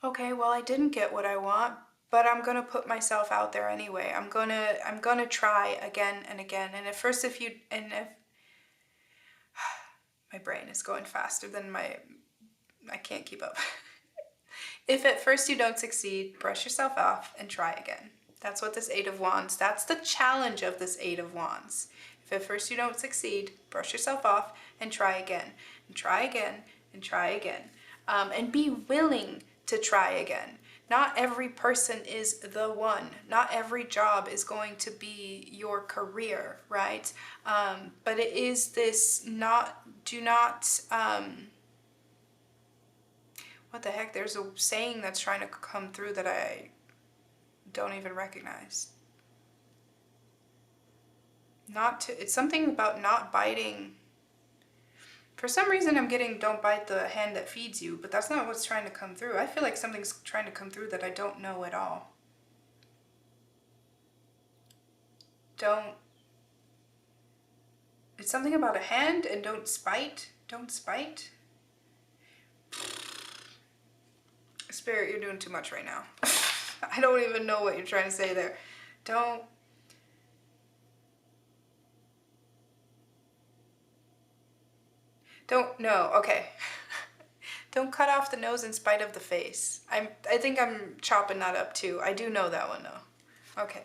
okay, well, I didn't get what I want, but I'm gonna put myself out there anyway. I'm gonna try again and again. And at first, if my brain is going faster than I can't keep up. If at first you don't succeed, brush yourself off and try again. That's what this Eight of Wands, that's the challenge of this Eight of Wands. If at first you don't succeed, brush yourself off and try again, and try again, and try again. And be willing to try again. Not every person is the one. Not every job is going to be your career, right? But it is this what the heck? There's a saying that's trying to come through that I don't even recognize. It's something about not biting. For some reason I'm getting don't bite the hand that feeds you, but that's not what's trying to come through. I feel like something's trying to come through that I don't know at all. It's something about a hand and don't spite. Don't spite. Spirit, you're doing too much right now. I don't even know what you're trying to say there. Okay. Don't cut off the nose in spite of the face. I think I'm chopping that up too. I do know that one though. Okay.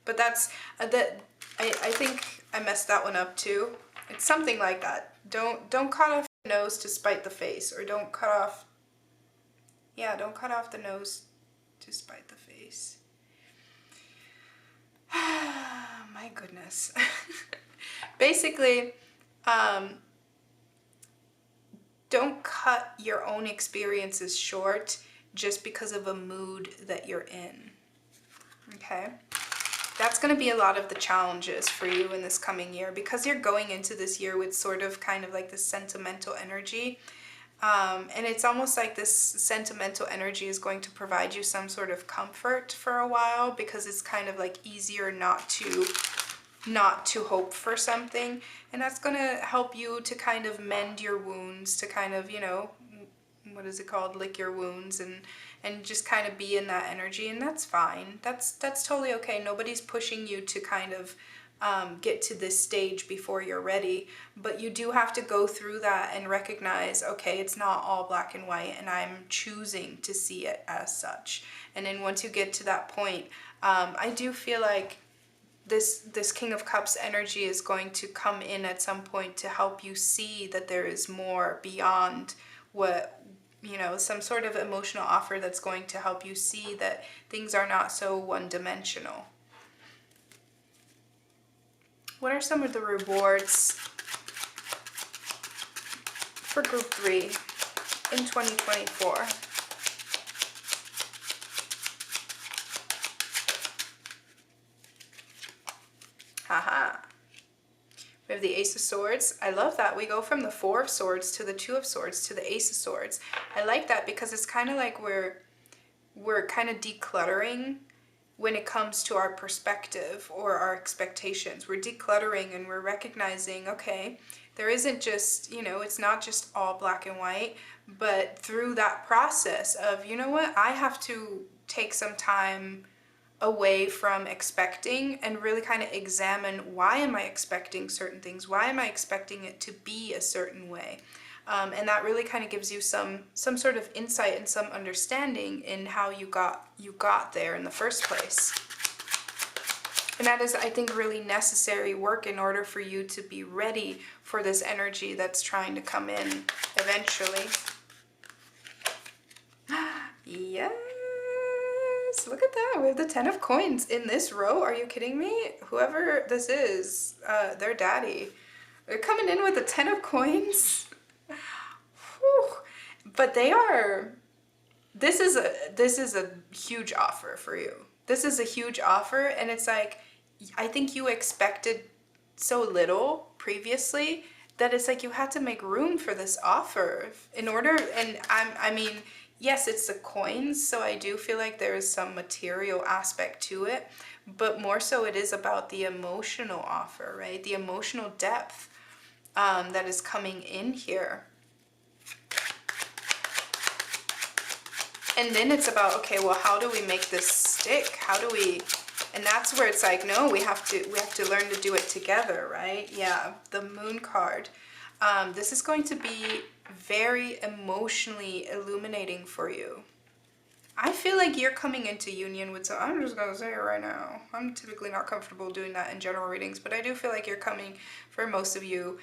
But that's, I think I messed that one up too. It's something like that. Don't cut off the nose to spite the face, or don't cut off the nose to spite the face. My goodness. Basically, don't cut your own experiences short just because of a mood that you're in. Okay? That's going to be a lot of the challenges for you in this coming year, because you're going into this year with sort of kind of like this sentimental energy. And it's almost like this sentimental energy is going to provide you some sort of comfort for a while, because it's kind of like easier not to hope for something. And that's going to help you to kind of mend your wounds, to kind of, what is it called? Lick your wounds and just kind of be in that energy. And that's fine. That's totally okay. Nobody's pushing you to kind of get to this stage before you're ready, but you do have to go through that and recognize, okay, it's not all black and white, and I'm choosing to see it as such. And then once you get to that point, I do feel like this King of Cups energy is going to come in at some point to help you see that there is more beyond what, some sort of emotional offer that's going to help you see that things are not so one-dimensional. What are some of the rewards for Group 3 in 2024? Haha. We have the Ace of Swords. I love that. We go from the Four of Swords to the Two of Swords to the Ace of Swords. I like that because it's kind of like we're kind of decluttering when it comes to our perspective or our expectations. We're decluttering and we're recognizing, okay, there isn't just, it's not just all black and white, but through that process of, I have to take some time away from expecting and really kind of examine, why am I expecting certain things? Why am I expecting it to be a certain way? And that really kind of gives you some sort of insight and some understanding in how you got there in the first place. And that is, I think, really necessary work in order for you to be ready for this energy that's trying to come in eventually. Yes, look at that. We have the 10 of coins in this row. Are you kidding me? Whoever this is, their daddy. They're coming in with the 10 of coins. Whew. But they are, this is a huge offer for you. This is a huge offer, and it's like, I think you expected so little previously that it's like you had to make room for this offer in order. And I mean, yes, it's the coins, so I do feel like there is some material aspect to it, but more so it is about the emotional offer, right? The emotional depth that is coming in here. And then it's about, okay, well, how do we make this stick? How do we, and that's where it's like, no, we have to learn to do it together, right? Yeah, the Moon card. This is going to be very emotionally illuminating for you. I feel like you're coming into union with, so I'm just going to say it right now. I'm typically not comfortable doing that in general readings, but I do feel like you're coming, for most of you.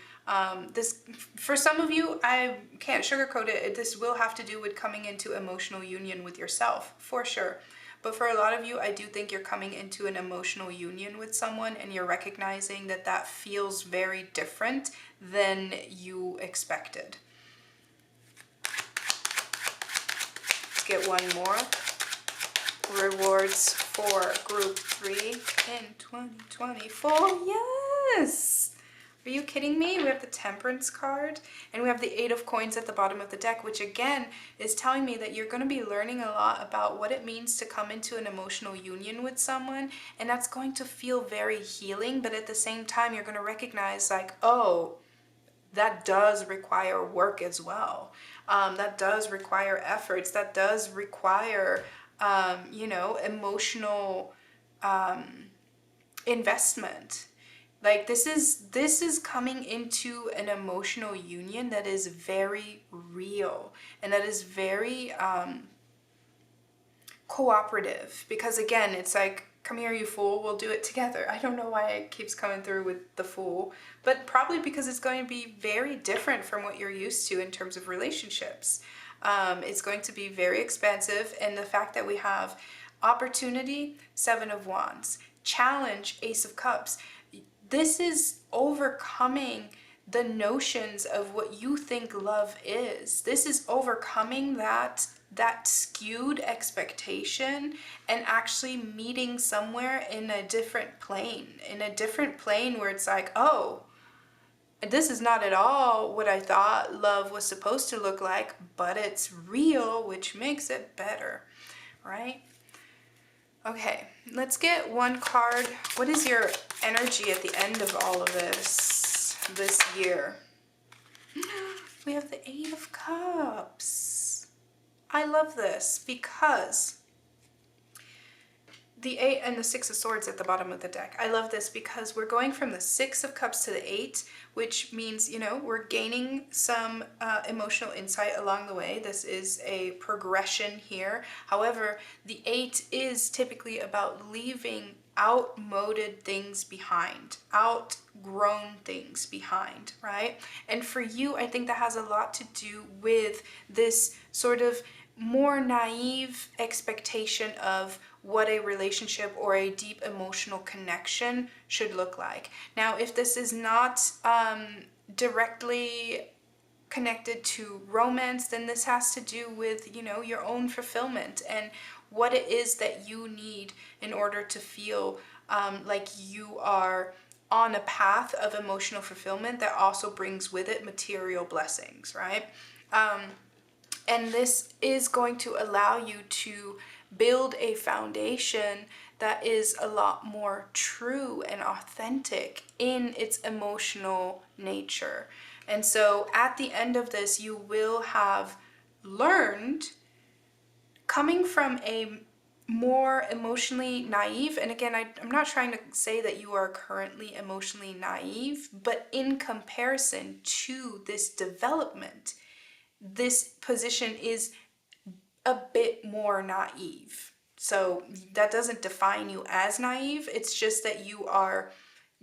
For some of you, I can't sugarcoat it. This will have to do with coming into emotional union with yourself, for sure. But for a lot of you, I do think you're coming into an emotional union with someone and you're recognizing that that feels very different than you expected. Let's get one more. Rewards for group 3 in 2024. Yes! Are you kidding me? We have the Temperance card and we have the 8 of coins at the bottom of the deck, which again is telling me that you're going to be learning a lot about what it means to come into an emotional union with someone, and that's going to feel very healing, but at the same time you're going to recognize like, oh, that does require work as well. That does require efforts. That does require, you know, emotional investment. Like this is coming into an emotional union that is very real and that is very cooperative, because again, it's like, come here, you fool, we'll do it together. I don't know why it keeps coming through with the Fool, but probably because it's going to be very different from what you're used to in terms of relationships. It's going to be very expansive, and the fact that we have opportunity, 7 of Wands, challenge, Ace of Cups. This is overcoming the notions of what you think love is. This is overcoming that skewed expectation and actually meeting somewhere in a different plane, where it's like, oh, this is not at all what I thought love was supposed to look like, but it's real, which makes it better, right? Okay, let's get one card. What is your energy at the end of all of this year? We have the 8 of Cups. I love this because the 8 and the 6 of Swords at the bottom of the deck. I love this because we're going from the 6 of Cups to the 8, which means, you know, we're gaining some emotional insight along the way. This is a progression here. However, the 8 is typically about leaving outmoded things behind, outgrown things behind, right? And for you, I think that has a lot to do with this sort of more naive expectation of what a relationship or a deep emotional connection should look like. Now, if this is not directly connected to romance, then this has to do with, you know, your own fulfillment and what it is that you need in order to feel like you are on a path of emotional fulfillment that also brings with it material blessings, right? And this is going to allow you to build a foundation that is a lot more true and authentic in its emotional nature. And so at the end of this, you will have learned, coming from a more emotionally naive, and again, I'm not trying to say that you are currently emotionally naive, but in comparison to this development, this position is a bit more naive, So that doesn't define you as naive. It's just that you are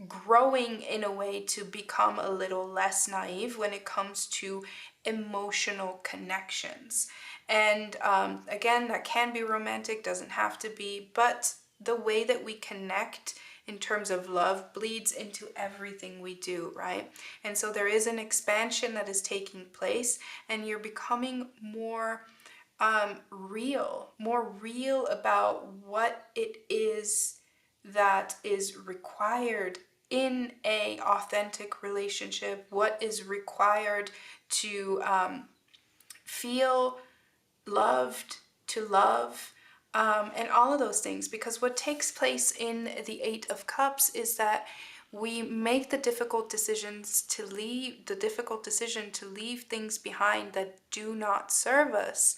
growing in a way to become a little less naive when it comes to emotional connections. And again, that can be romantic, doesn't have to be, but the way that we connect in terms of love bleeds into everything we do, right? And so there is an expansion that is taking place, and you're becoming more more real about what it is that is required in a authentic relationship, what is required to feel loved, to love, and all of those things. Because what takes place in the Eight of Cups is that we make the difficult decision to leave things behind that do not serve us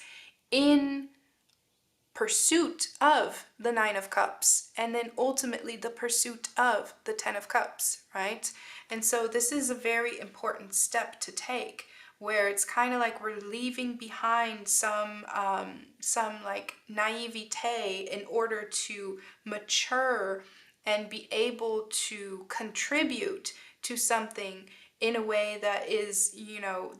in pursuit of the Nine of Cups, and then ultimately the pursuit of the Ten of Cups, right? And so this is a very important step to take, where it's kind of like we're leaving behind some like naivete in order to mature and be able to contribute to something in a way that is,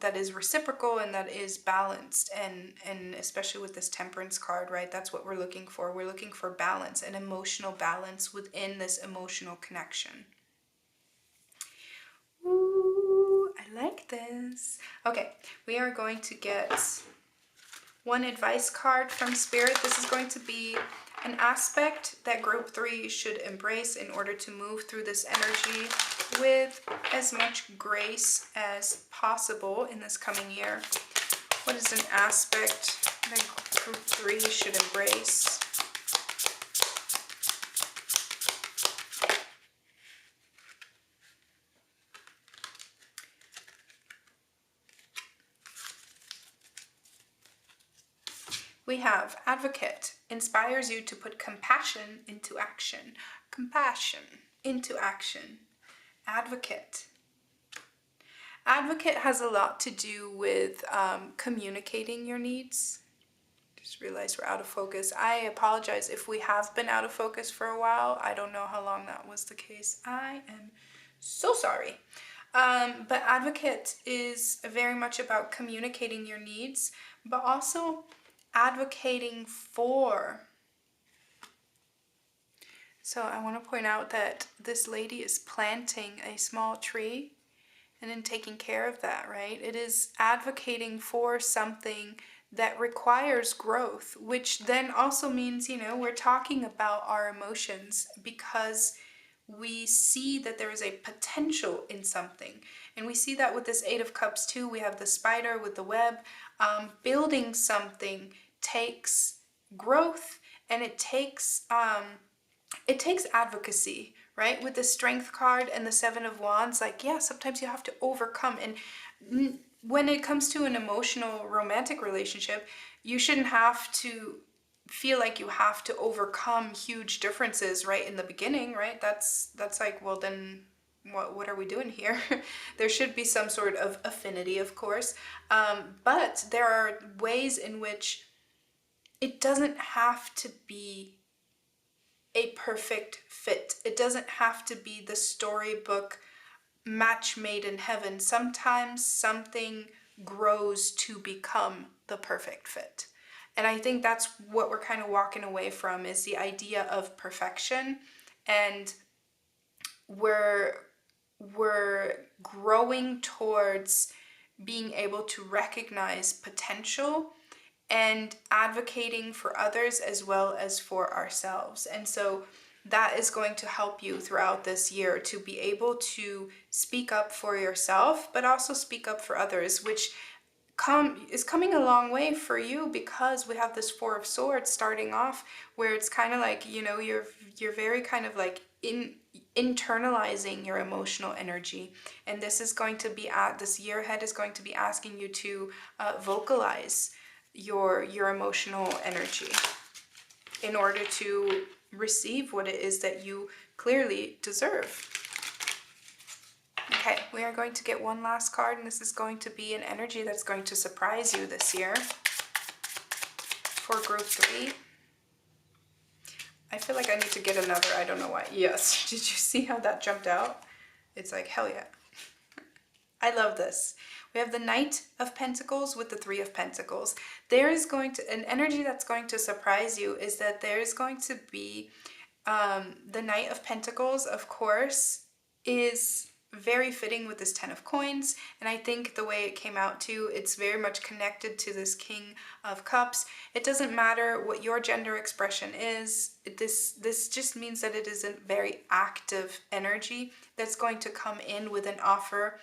that is reciprocal and that is balanced. And especially with this Temperance card, right? That's what we're looking for. We're looking for balance, and emotional balance within this emotional connection. Ooh, I like this. Okay, we are going to get one advice card from Spirit. This is going to be an aspect that Group 3 should embrace in order to move through this energy with as much grace as possible in this coming year. What is an aspect that Group 3 should embrace? We have Advocate, inspires you to put compassion into action. Compassion into action. Advocate. Advocate has a lot to do with communicating your needs. Just realized we're out of focus. I apologize if we have been out of focus for a while. I don't know how long that was the case. I am so sorry. But Advocate is very much about communicating your needs, but also advocating for. So I want to point out that this lady is planting a small tree and then taking care of that, right? It is advocating for something that requires growth, which then also means, we're talking about our emotions because we see that there is a potential in something. And we see that with this Eight of Cups too. We have the spider with the web. Building something takes growth, and it takes advocacy, right? With the Strength card and the Seven of Wands, like, yeah, sometimes you have to overcome. And when it comes to an emotional romantic relationship, you shouldn't have to feel like you have to overcome huge differences right in the beginning, right? That's like, well, then what are we doing here? There should be some sort of affinity, of course, but there are ways in which it doesn't have to be a perfect fit. It doesn't have to be the storybook match made in heaven. Sometimes something grows to become the perfect fit. And I think that's what we're kind of walking away from, is the idea of perfection. And we're growing towards being able to recognize potential and advocating for others as well as for ourselves. And so that is going to help you throughout this year to be able to speak up for yourself, but also speak up for others, which is coming a long way for you, because we have this Four of Swords starting off, where it's kind of like, you're very kind of like internalizing your emotional energy. And this is going to be this year ahead is going to be asking you to vocalize your emotional energy in order to receive what it is that you clearly deserve. Okay, we are going to get one last card, and this is going to be an energy that's going to surprise you this year for Group 3. I feel like I need to get another, I don't know why. Yes, did you see how that jumped out? It's like, hell yeah. I love this. We have the Knight of Pentacles with the Three of Pentacles. There is going to, an energy that's going to surprise you is that there is going to be, the Knight of Pentacles, of course, is very fitting with this Ten of Coins, and I think the way it came out too, it's very much connected to this King of Cups. It doesn't matter what your gender expression is. This just means that it is a very active energy that's going to come in with an offer.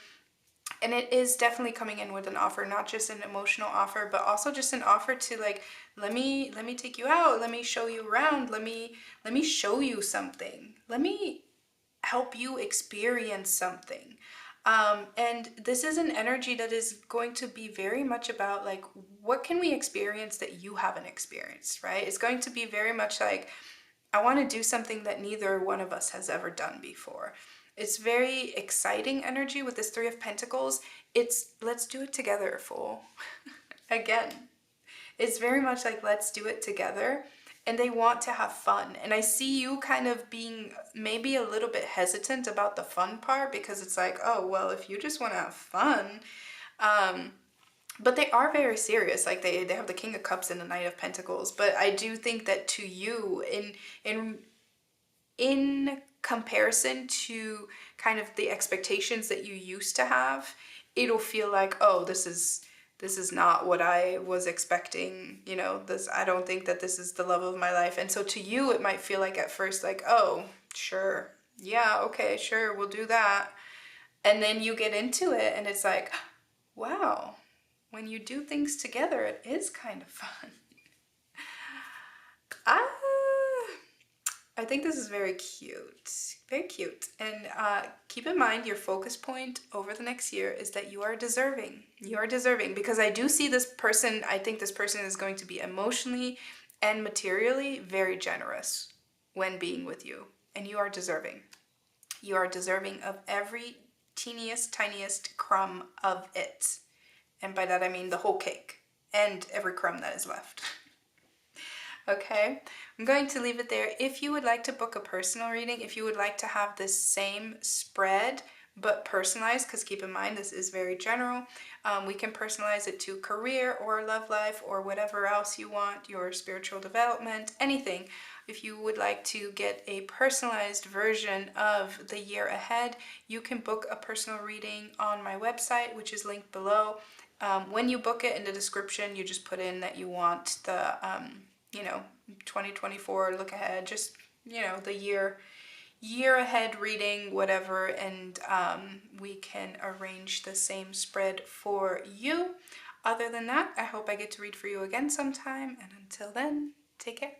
And it is definitely coming in with an offer, not just an emotional offer, but also just an offer to like, let me take you out, let me show you around, let me show you something, let me help you experience something. And this is an energy that is going to be very much about like, what can we experience that you haven't experienced, right? It's going to be very much like, I want to do something that neither one of us has ever done before. It's very exciting energy with this Three of Pentacles. It's let's do it together, fool. Again, it's very much like let's do it together. And they want to have fun. And I see you kind of being maybe a little bit hesitant about the fun part because it's like, oh, well, if you just want to have fun. But they are very serious. Like they have the King of Cups and the Knight of Pentacles. But I do think that to you, in comparison to kind of the expectations that you used to have, it'll feel like, oh, this is not what I was expecting, you know, this, I don't think that this is the love of my life. And so to you, it might feel like at first like, oh, sure, yeah, okay, sure, we'll do that. And then you get into it and it's like, wow, when you do things together, it is kind of fun. I think this is very cute, very cute. And keep in mind your focus point over the next year is that you are deserving. You are deserving because I do see this person, I think this person is going to be emotionally and materially very generous when being with you. And you are deserving. You are deserving of every teeniest, tiniest crumb of it. And by that I mean the whole cake and every crumb that is left. Okay, I'm going to leave it there. If you would like to book a personal reading, if you would like to have this same spread but personalized, because keep in mind this is very general, we can personalize it to career or love life or whatever else you want, your spiritual development, anything. If you would like to get a personalized version of the year ahead, you can book a personal reading on my website, which is linked below. When you book it, in the description, you just put in that you want the 2024 look ahead, just, the year ahead reading, whatever, and we can arrange the same spread for you. Other than that, I hope I get to read for you again sometime, and until then, take care.